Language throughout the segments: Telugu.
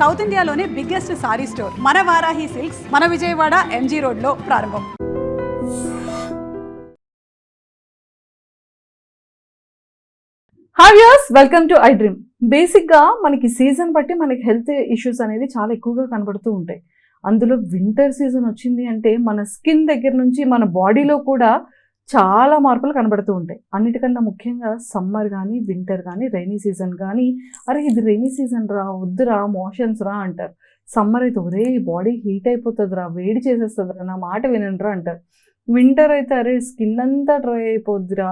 సౌత్ ఇండియాలోనే బిగ్గెస్ట్ సారీ స్టోర్ మన వారాహి సిల్క్స్ మన విజయవాడ ఎంజీ రోడ్లో ప్రారంభం. Hi viewers, welcome to I dream. బేసిక్గా మనకి సీజన్ బట్టి మనకి హెల్త్ ఇష్యూస్ అనేది చాలా ఎక్కువగా కనబడుతూ ఉంటాయి. అందులో వింటర్ సీజన్ వచ్చింది అంటే మన స్కిన్ దగ్గర నుంచి మన బాడీలో కూడా చాలా మార్పులు కనబడుతూ ఉంటాయి. అన్నిటికన్నా ముఖ్యంగా సమ్మర్ కానీ వింటర్ కానీ రైనీ సీజన్ కానీ, అరే ఇది రైనీ సీజన్ రా, వద్దురా, మోషన్స్ రా అంటారు. సమ్మర్ అయితే ఒరే బాడీ హీట్ అయిపోతుందిరా, వేడి చేసేస్తుందిరా, నా మాట వినండిరా అంటారు. వింటర్ అయితే అరే స్కిన్ అంతా డ్రై అయిపోద్దిరా,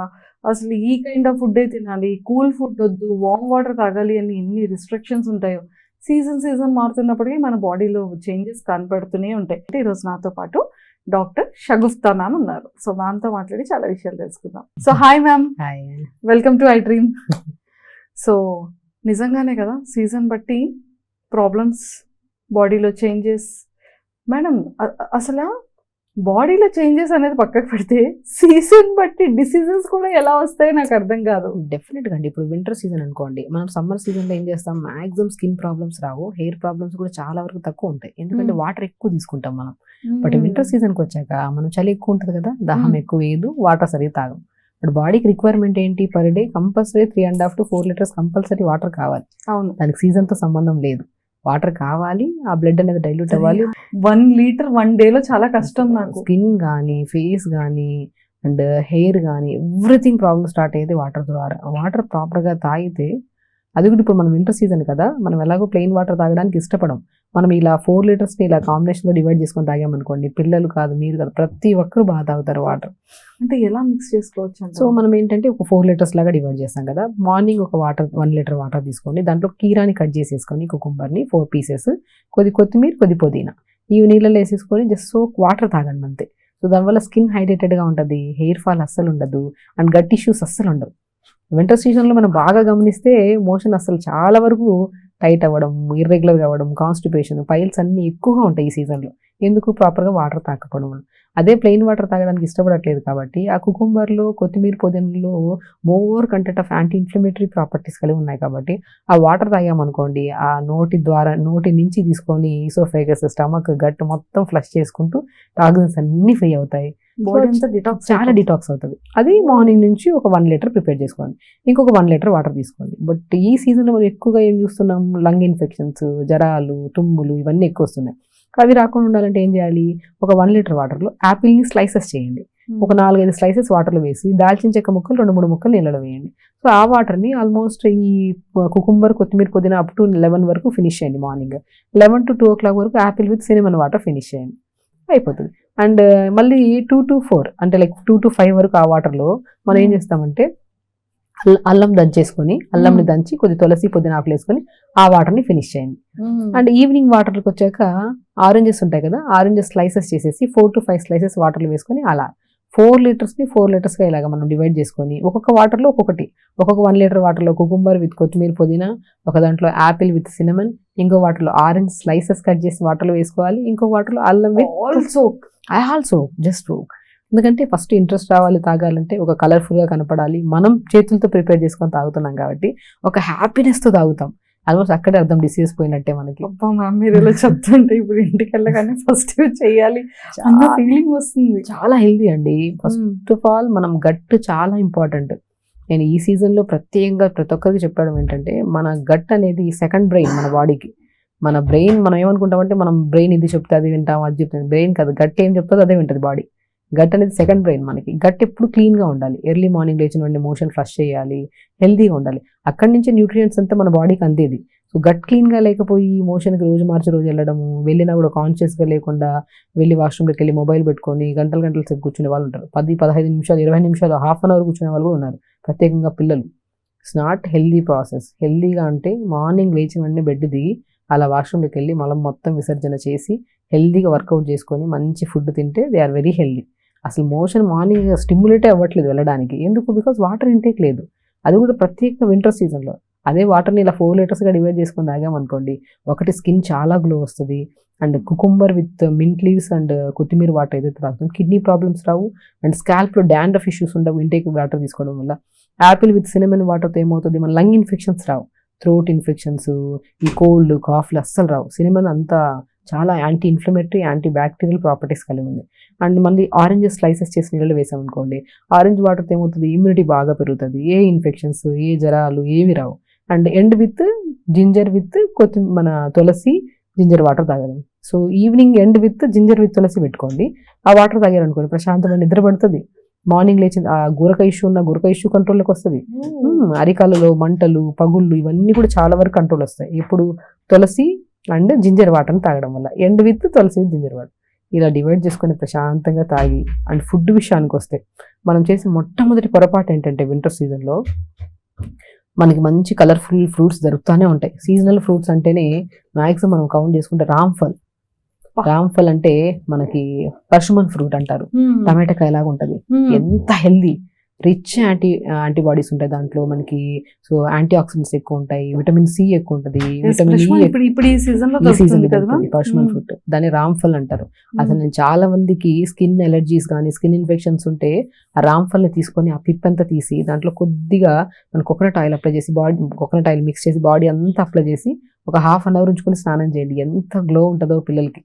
అసలు ఈ కైండ్ ఆఫ్ ఫుడ్ తినాలి, కూల్ ఫుడ్ వద్దు, వామ్ వాటర్ తాగాలి అని ఎన్ని రిస్ట్రిక్షన్స్ ఉంటాయో. సీజన్ మారుతున్నప్పటికీ మన బాడీలో చేంజెస్ కనపడుతూనే ఉంటాయి. అంటే ఈరోజు నాతో పాటు డాక్టర్ షగుఫ్తా మ్యామ్ ఉన్నారు. సో మ్యామ్తో మాట్లాడి చాలా విషయాలు తెలుసుకుందాం. So hi ma'am, welcome to I dream. So నిజంగానే కదా సీజన్ బట్టి ప్రాబ్లమ్స్, బాడీలో చేంజెస్. మేడం అసలు బాడీలో చేంజెస్ అనేది పక్కకు పెడితే సీజన్ బట్టి డిసీజెస్ కూడా ఎలా వస్తాయో నాకు అర్థం కాదు. డెఫినెట్గా అండి. ఇప్పుడు వింటర్ సీజన్ అనుకోండి, మనం సమ్మర్ సీజన్లో ఏం చేస్తాం, మ్యాక్సిమం స్కిన్ ప్రాబ్లమ్స్ రావు, హెయిర్ ప్రాబ్లమ్స్ కూడా చాలా వరకు తక్కువ ఉంటాయి, ఎందుకంటే వాటర్ ఎక్కువ తీసుకుంటాం మనం. బట్ వింటర్ సీజన్కి వచ్చాక మనం చలి ఎక్కువ ఉంటుంది కదా, దాహం ఎక్కువ వేయదు, వాటర్ సరిగ్గా తాగం. బట్ బాడీకి రిక్వైర్మెంట్ ఏంటి, per day compulsory 3.5 to 4 liters compulsory water కావాలి. అవును, దానికి సీజన్తో సంబంధం లేదు, వాటర్ కావాలి. ఆ బ్లడ్ అనేది డైల్యూట్ అవ్వాలి. 1 liter 1 day చాలా కష్టం నాకు. స్కిన్ కానీ ఫేస్ కానీ అండ్ హెయిర్ కానీ ఎవ్రీథింగ్ ప్రాబ్లమ్ స్టార్ట్ అయితే వాటర్ ద్వారా. వాటర్ ప్రాపర్గా తాగితే, అది కూడా ఇప్పుడు మనం వింటర్ సీజన్ కదా, మనం ఎలాగో ప్లెయిన్ వాటర్ తాగడానికి ఇష్టపడం. మనం ఇలా 4 liters ఇలా కాంబినేషన్లో డివైడ్ చేసుకొని తాగామనుకోండి, పిల్లలు కాదు మీరు కాదు ప్రతి ఒక్కరు బాగా తాగుతారు వాటర్. అంటే ఎలా మిక్స్ చేసుకోవచ్చు? సో మనం ఏంటంటే ఒక 4 liters లాగా డివైడ్ చేస్తాం కదా. మార్నింగ్ ఒక 1 liter వాటర్ తీసుకొని దాంట్లో కీరాని కట్ చేసేసుకొని, కుకుంబర్ని 4 pieces, కొద్ది కొత్తిమీర, కొద్ది పుదీనా ఈ నీళ్ళలో వేసేసుకొని జస్ట్ సోక్ వాటర్ తాగండి అంతే. సో దానివల్ల స్కిన్ హైడ్రేటెడ్గా ఉంటుంది, హెయిర్ ఫాల్ అస్సలు ఉండదు, అండ్ గట్ ఇష్యూస్ అస్సలు ఉండవు. వింటర్ సీజన్లో మనం బాగా గమనిస్తే మోషన్ అసలు చాలా వరకు టైట్ అవ్వడం, ఇర్రెగ్యులర్గా అవ్వడం, కాన్స్టిపేషన్, పైల్స్ అన్నీ ఎక్కువగా ఉంటాయి ఈ సీజన్లో. ఎందుకు, ప్రాపర్గా వాటర్ తాగకపోవడం వల్ల. అదే ప్లెయిన్ వాటర్ తాగడానికి ఇష్టపడట్లేదు కాబట్టి ఆ కుకుంబర్లో, కొత్తిమీర, పుదీనాలో more content of anti inflammatory properties కలిగి ఉన్నాయి కాబట్టి ఆ వాటర్ తాగామనుకోండి, ఆ నోటి నుంచి తీసుకొని ఈసోఫేగస్, స్టమక్, గట్ మొత్తం ఫ్లష్ చేసుకుంటూ టాక్సిన్స్ అన్నీ ఫ్రీ అవుతాయి. బాడీ అంతా డిటాక్స్, చాలా డిటాక్స్ అవుతుంది. అది మార్నింగ్ నుంచి ఒక 1 liter ప్రిపేర్ చేసుకోండి, ఇంకొక 1 liter వాటర్ తీసుకోండి. బట్ ఈ సీజన్లో మనం ఎక్కువగా ఏం చూస్తున్నాం, లంగ్ ఇన్ఫెక్షన్స్, జ్వరాలు, తుమ్ములు ఇవన్నీ ఎక్కువ వస్తున్నాయి. అవి రాకుండా ఉండాలంటే ఏం చేయాలి, ఒక 1 liter వాటర్లో యాపిల్ని స్లైసెస్ చేయండి, ఒక 4-5 slices వాటర్లో వేసి దాల్చిన చెక్క ముక్కలు 2-3 ముక్కలు నీళ్ళలో వేయండి. సో ఆ వాటర్ని ఆల్మోస్ట్ ఈ కుకుంబర్, కొత్తిమీర, పుదీనా అప్ టు 11 వరకు ఫినిష్ చేయండి. మార్నింగ్ 11 to 2 o'clock వరకు Apple with cinnamon water finish చేయండి, అయిపోతుంది. అండ్ మళ్ళీ 2 to 4 అంటే లైక్ 2 to 5 వరకు ఆ వాటర్లో మనం ఏం చేస్తామంటే అల్లం దంచేసుకొని, అల్లంని దంచి కొద్ది తులసి, పుదీనా ఆకులు వేసుకొని ఆ వాటర్ని ఫినిష్ చేయండి. అండ్ ఈవినింగ్ వాటర్కి వచ్చాక ఆరెంజెస్ ఉంటాయి కదా, ఆరెంజెస్ స్లైసెస్ చేసేసి 4 to 5 slices వాటర్లో వేసుకొని అలా 4 litersని 4 litersగా ఇలాగ మనం డివైడ్ చేసుకొని ఒక్కొక్క వాటర్లో ఒక్కొక్క 1 liter వాటర్లో కుకుంబర్ విత్ కొత్తిమీర, పుదీనా, ఒక దాంట్లో యాపిల్ విత్ సినమన్, ఇంకో వాటర్లో ఆరెంజ్ స్లైసెస్ కట్ చేసి వాటర్లో వేసుకోవాలి, ఇంకో వాటర్లో అల్లం విత్ ఆల్సో జస్ట్ ఎందుకంటే ఫస్ట్ ఇంట్రెస్ట్ రావాలి తాగాలంటే, ఒక కలర్ఫుల్గా కనపడాలి, మనం చేతులతో ప్రిపేర్ చేసుకొని తాగుతున్నాం కాబట్టి ఒక హ్యాపీనెస్తో తాగుతాం. ఆల్మోస్ట్ అక్కడే అర్థం డిసీజ్ పోయినట్టే మనకి. మీరు ఇలా చెప్తుంటే ఇప్పుడు ఇంటికి వెళ్ళగానే ఫస్ట్ చెయ్యాలి అన్న ఫీలింగ్ వస్తుంది. చాలా హెల్దీ అండి. ఫస్ట్ ఆఫ్ ఆల్ మనం గట్ చాలా ఇంపార్టెంట్. నేను ఈ సీజన్లో ప్రత్యేకంగా ప్రతి ఒక్కరికి చెప్పడం ఏంటంటే, మన గట్ అనేది సెకండ్ బ్రెయిన్ మన బాడీకి. మన బ్రెయిన్ మనం ఏమనుకుంటామంటే, మనం బ్రెయిన్ ఇది చెప్తే అది వింటాం, అది చెప్తుంది. బ్రెయిన్ కాదు, గట్ ఏం చెప్తుందో అదే వింటుంది బాడీ. గట్ అనేది సెకండ్ బ్రెయిన్ మనకి. గట్ ఎప్పుడు క్లీన్గా ఉండాలి, ఎర్లీ మార్నింగ్ లేచిన వెంటనే మోషన్ ఫ్లష్ చేయాలి, హెల్తీగా ఉండాలి. అక్కడి నుంచి న్యూట్రియంట్స్ అంతా మన బాడీకి అందేది. సో గట్ క్లీన్గా లేకపోయి మోషన్కి రోజు మార్చి రోజు వెళ్ళడము, వెళ్ళినా కూడా కాన్షియస్గా లేకుండా వెళ్ళి వాష్రూమ్లోకి వెళ్ళి మొబైల్ పెట్టుకొని గంటలు సేపు కూర్చునే వాళ్ళు ఉంటారు. 10-15 నిమిషాలు, 20 నిమిషాలు, హాఫ్ అన్ అవర్ కూర్చునే వాళ్ళు కూడా ఉన్నారు, ప్రత్యేకంగా పిల్లలు. It's not healthy process. హెల్దీగా అంటే మార్నింగ్ లేచిన వెంటనే బెడ్ దిగి అలా వాష్రూమ్లోకి వెళ్ళి మలం మొత్తం విసర్జన చేసి హెల్దీగా వర్కౌట్ చేసుకొని మంచి ఫుడ్ తింటే దే ఆర్ వెరీ హెల్దీ. అసలు మోషన్ మార్నింగ్ స్టిమ్యులేటే అవ్వట్లేదు వెళ్ళడానికి, ఎందుకు, బికాజ్ వాటర్ ఇంటేక్ లేదు. అది కూడా ప్రత్యేకంగా వింటర్ సీజన్లో. అదే వాటర్ని ఇలా 4 litersగా డివైడ్ చేసుకొని తాగామనుకోండి, ఒకటి స్కిన్ చాలా గ్లో వస్తుంది, and cucumber with mint leaves and కొత్తిమీర వాటర్ ఏదైతే తాగుతాం, కిడ్నీ ప్రాబ్లమ్స్ రావు, అండ్ స్కాల్ప్లో డాండ్రఫ్ ఇష్యూస్ ఉండవు ఇంటేక్ వాటర్ తీసుకోవడం వల్ల. యాపిల్ విత్ సినమన్ వాటర్తో ఏమవుతుంది, మన లంగ్ ఇన్ఫెక్షన్స్ రావు. థ్రోట్ ఇన్ఫెక్షన్స్, ఈ కోల్డ్ కాఫ్లు అస్సలు రావు. సినిమన్ అంతా చాలా anti inflammatory, anti bacterial properties కలిగి ఉంది. అండ్ మళ్ళీ ఆరెంజెస్ స్లైసెస్ చేసి నీళ్ళు వేసామనుకోండి, ఆరెంజ్ వాటర్తో ఏమవుతుంది, ఇమ్యూనిటీ బాగా పెరుగుతుంది, ఏ ఇన్ఫెక్షన్స్, ఏ జ్వరాలు ఏవి రావు. And end with ginger with మన తులసి జింజర్ వాటర్ తాగడం. So evening end with ginger with తులసి పెట్టుకోండి, ఆ వాటర్ తాగారనుకోండి ప్రశాంతమైన నిద్ర పడుతుంది. మార్నింగ్ లేచి ఆ గురక ఇష్యూ కంట్రోల్లోకి వస్తుంది. అరికాలలో మంటలు, పగుళ్ళు ఇవన్నీ కూడా చాలా వరకు కంట్రోల్ వస్తాయి. ఇప్పుడు తులసి అండ్ జింజర్ వాటర్ని తాగడం వల్ల, and with tulsi with ginger water ఇలా డివైడ్ చేసుకొని ప్రశాంతంగా తాగి. అండ్ ఫుడ్ విషయానికి వస్తే మనం చేసే మొట్టమొదటి పొరపాటు ఏంటంటే వింటర్ సీజన్లో మనకి మంచి కలర్ఫుల్ ఫ్రూట్స్ దొరుకుతూనే ఉంటాయి. సీజనల్ ఫ్రూట్స్ అంటేనే మ్యాక్సిమం మనం కౌంట్ చేసుకుంటే రామ్ఫల్ అంటే మనకి పర్షమన్ ఫ్రూట్ అంటారు, టమాటా కాయలాగా ఉంటది, ఎంత హెల్దీ, రిచ్ యాంటీబాడీస్ ఉంటాయి దాంట్లో మనకి. సో యాంటీ ఆక్సిడెంట్స్ ఎక్కువ ఉంటాయి, విటమిన్ సి ఎక్కువ ఉంటుంది, విటమిన్ ఇప్పుడు ఈ సీజన్ పర్షమన్ ఫ్రూట్, దాన్ని రామ్ఫల్ అంటారు. అసలు నేను చాలా మందికి స్కిన్ ఎలర్జీస్ కానీ స్కిన్ ఇన్ఫెక్షన్స్ ఉంటే ఆ రామ్ఫల్ ని తీసుకొని ఆ పిప్ అంతా తీసి దాంట్లో కొద్దిగా మన కోకోనట్ ఆయిల్ అప్లై చేసి, కోకోనట్ ఆయిల్ మిక్స్ చేసి బాడీ అంతా అప్లై చేసి ఒక ½ అన్ అవర్ ఉంచుకొని స్నానం చేయండి. ఎంత గ్లో ఉంటుందో పిల్లలకి.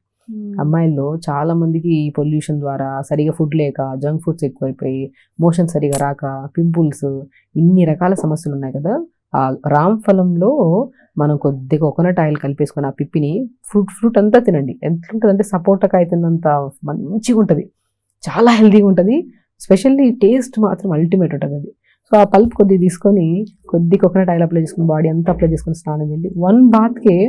అమ్మాయిల్లో చాలా మందికి ఈ పొల్యూషన్ ద్వారా సరిగా ఫుడ్ లేక జంక్ ఫుడ్స్ ఎక్కువైపోయి మోషన్ సరిగా రాక పింపుల్స్ ఇన్ని రకాల సమస్యలు ఉన్నాయి కదా. ఆ రామ్ ఫలంలో మనం కొద్దిగా కోకోనట్ ఆయిల్ కలిపేసుకొని ఆ పిప్పిని ఫ్రూట్ అంతా తినండి. ఎంత ఉంటుంది అంటే సపోటా కాయ తిన్నంత మంచిగా ఉంటుంది, చాలా హెల్తీగా ఉంటుంది. స్పెషల్లీ టేస్ట్ మాత్రం అల్టిమేట్ ఉంటుంది అది. సో ఆ పల్ప్ కొద్దిగా తీసుకొని కొద్ది కోకోనట్ ఆయిల్ అప్లై చేసుకుని బాడీ అంతా అప్లై చేసుకొని స్నానం చేయండి. 1 బాత్కే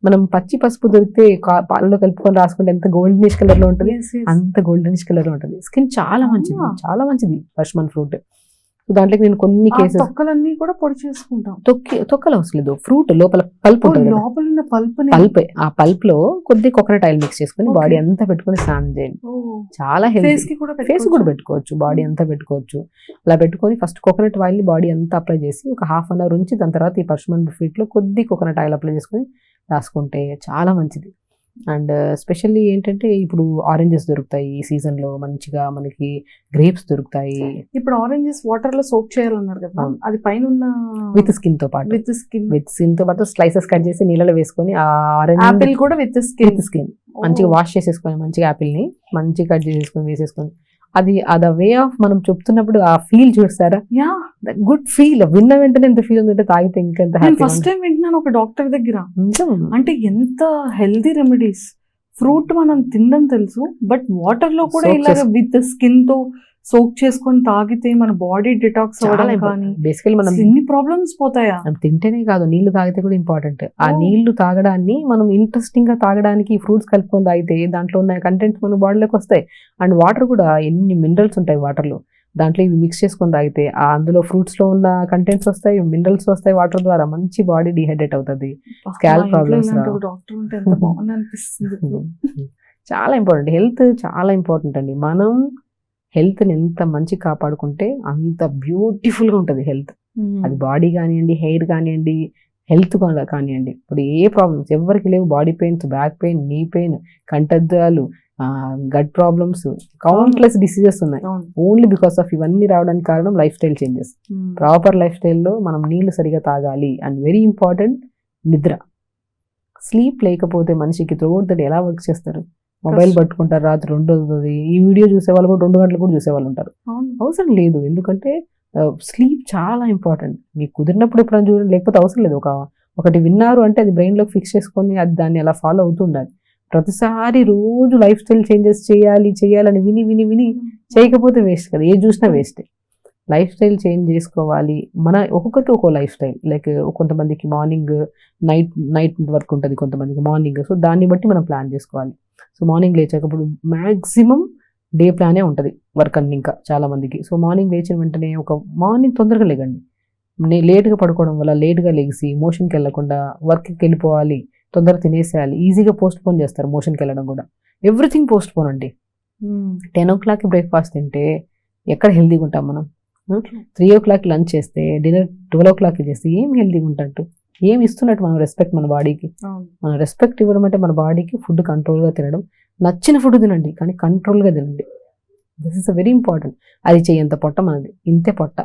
మనం పచ్చి పసుపు దొరికితే పాలలో కలుపుకొని రాసుకుంటే ఎంత గోల్డెనిష్ కలర్ లో ఉంటుంది, అంత గోల్డెనిష్ కలర్ లో ఉంటుంది. స్కిన్ చాలా మంచిది పర్షమన్ ఫ్రూట్. దాంట్లోకి నేను కొన్ని కేసెస్ తొక్కలన్నీ కూడా పొడి చేసుకుంటాం. తొక్కలు అవసరం లేదు, ఫ్రూట్ లోపల పల్ప్ ఉంటుంది, పల్ప్ ఆ పల్ప్ లో కొద్ది కోకోనట్ ఆయిల్ మిక్స్ చేసుకుని బాడీ అంతా పెట్టుకుని స్నానం చేయండి. చాలా హెల్తీ. ఫేస్ కూడా పెట్టుకోవచ్చు, బాడీ అంతా పెట్టుకోవచ్చు. అలా పెట్టుకొని ఫస్ట్ కోకోనట్ ఆయిల్ ని బాడీ అంతా అప్లై చేసి ఒక ½ అన్ అవర్ ఉంచి దాని తర్వాత ఈ పర్షమన్ ఫ్రూట్ లో కొద్ది కోకోనట్ ఆయిల్ అప్లై చేసుకుని రాసుకుంటే చాలా మంచిది. అండ్ స్పెషల్లీ ఏంటంటే ఇప్పుడు ఆరెంజెస్ దొరుకుతాయి ఈ సీజన్ లో, మంచిగా మనకి గ్రేప్స్ దొరుకుతాయి. ఇప్పుడు ఆరెంజెస్ వాటర్ లో సోక్ చేయాలన్నారు కదా, అది పైన ఉన్న విత్ స్కిన్ తో పాటు స్లైసెస్ కట్ చేసి నీళ్ళలో వేసుకొని ఆ ఆరెంజ్ ఆపిల్ కూడా విత్ స్కిన్ మంచిగా వాష్ చేసేసుకొని మంచిగా ఆపిల్ ని మంచిగా కట్ చేసేసుకొని వేసేసుకొని అది వే ఆఫ్ మనం చెప్తున్నప్పుడు ఆ ఫీల్ చూస్తారా, గుడ్ ఫీల్. విన్న వెంటనే ఎంత ఫీల్ ఉందంటే తాగితే ఇంకెంత హ్యాపీ. ఫస్ట్ టైం వింటున్నాను ఒక డాక్టర్ దగ్గర, అంటే ఎంత హెల్దీ రెమెడీస్. ఫ్రూట్ మనం తినడం తెలుసు, బట్ వాటర్ లో కూడా ఇలాగ విత్ స్కిన్ తో సోక్ చేసుకొని తాగితే మన బాడీ డిటాక్స్ అవ్వడం కానీ బేసికలీ మనం ఎన్ని ప్రాబ్లమ్స్ పోతాయా. తింటేనే కాదు, నీళ్లు తాగితే కూడా ఇంపార్టెంట్. ఆ నీళ్లు తాగడాన్ని మనం ఇంట్రెస్టింగ్ గా తాగడానికి ఫ్రూట్స్ కలుపుకొని తాగితే దాంట్లో ఉన్న కంటెంట్స్ మన బాడీలోకి వస్తాయి. అండ్ వాటర్ కూడా ఎన్ని మినరల్స్ ఉంటాయి వాటర్ లో, దాంట్లో ఇవి మిక్స్ చేసుకొని తాగితే అందులో ఫ్రూట్స్ లో ఉన్న కంటెంట్స్ వస్తాయి, మినరల్స్ వస్తాయి. వాటర్ ద్వారా మంచి బాడీ డిహైడ్రేట్ అవుతుంది, స్కాల్ప్ ప్రాబ్లమ్స్. చాలా ఇంపార్టెంట్, హెల్త్ చాలా ఇంపార్టెంట్ అండి. మనం హెల్త్ని ఎంత మంచి కాపాడుకుంటే అంత బ్యూటిఫుల్గా ఉంటుంది హెల్త్. అది బాడీ కానివ్వండి, హెయిర్ కానివ్వండి, హెల్త్ కానివ్వండి. ఇప్పుడు ఏ ప్రాబ్లమ్స్ ఎవరికి లేవు, body pains, back pain, knee pain, కంటద్దాలు, గట్ ప్రాబ్లమ్స్, కౌంట్లెస్ డిసీజెస్ ఉన్నాయి. ఓన్లీ బికాస్ ఆఫ్ ఇవన్నీ రావడానికి కారణం life style changes. Proper life స్టైల్లో మనం నీళ్లు సరిగా తాగాలి. అండ్ వెరీ ఇంపార్టెంట్ నిద్ర. స్లీప్ లేకపోతే మనిషికి త్రూఅవుట్ ద డే ఎలా వర్క్ చేస్తారు, మొబైల్ పట్టుకుంటారు, రాత్రి 2 అవుతుంది. ఈ వీడియో చూసే వాళ్ళు కూడా 2 గంటలు కూడా చూసే వాళ్ళు ఉంటారు. అవసరం లేదు, ఎందుకంటే స్లీప్ చాలా ఇంపార్టెంట్. మీకు కుదిరినప్పుడు ఎప్పుడైనా చూడండి, లేకపోతే అవసరం లేదు. ఒకటి విన్నారు అంటే అది బ్రెయిన్లోకి ఫిక్స్ చేసుకొని అది దాన్ని అలా ఫాలో అవుతూ ఉండాలి. ప్రతిసారి రోజు లైఫ్ స్టైల్ చేంజెస్ చేయాలని విని చేయకపోతే వేస్ట్ కదా, ఏ చూసినా వేస్టే. లైఫ్ స్టైల్ చేంజ్ చేసుకోవాలి. మన ఒక్కొక్కరికి ఒక్కో లైఫ్ స్టైల్, లైక్ కొంతమందికి మార్నింగ్ నైట్ వర్క్ ఉంటుంది, కొంతమందికి మార్నింగ్. సో దాన్ని బట్టి మనం ప్లాన్ చేసుకోవాలి. సో మార్నింగ్ లేచేటప్పుడు మ్యాక్సిమం డే ప్లానే ఉంటుంది వర్క్ అన్ని ఇంకా చాలా మందికి. సో మార్నింగ్ లేచిన వెంటనే మార్నింగ్ తొందరగా లేగండి. లేట్గా పడుకోవడం వల్ల లేట్గా లెగిసి మోషన్కి వెళ్ళకుండా వర్క్కి వెళ్ళిపోవాలి, తొందరగా తినేసేయాలి, ఈజీగా పోస్ట్ పోన్ చేస్తారు మోషన్కి వెళ్ళడం కూడా. ఎవ్రీథింగ్ పోస్ట్ పోన్ అండి. 10 o'clock బ్రేక్ఫాస్ట్ తింటే ఎక్కడ హెల్తీగా ఉంటాం మనం? 3 o'clock లంచ్ చేస్తే డిన్నర్ 12 o'clock చేస్తే ఏం హెల్తీగా ఉంటట్టు, ఏం ఇస్తున్నట్టు మనం రెస్పెక్ట్ మన బాడీకి. మనం రెస్పెక్ట్ ఇవ్వడం అంటే మన బాడీకి ఫుడ్ కంట్రోల్గా తినడం. నచ్చిన ఫుడ్ తినండి కానీ కంట్రోల్గా తినండి. This is very important. అది చెయ్యంత పొట్ట మనది, ఇంతే పొట్ట.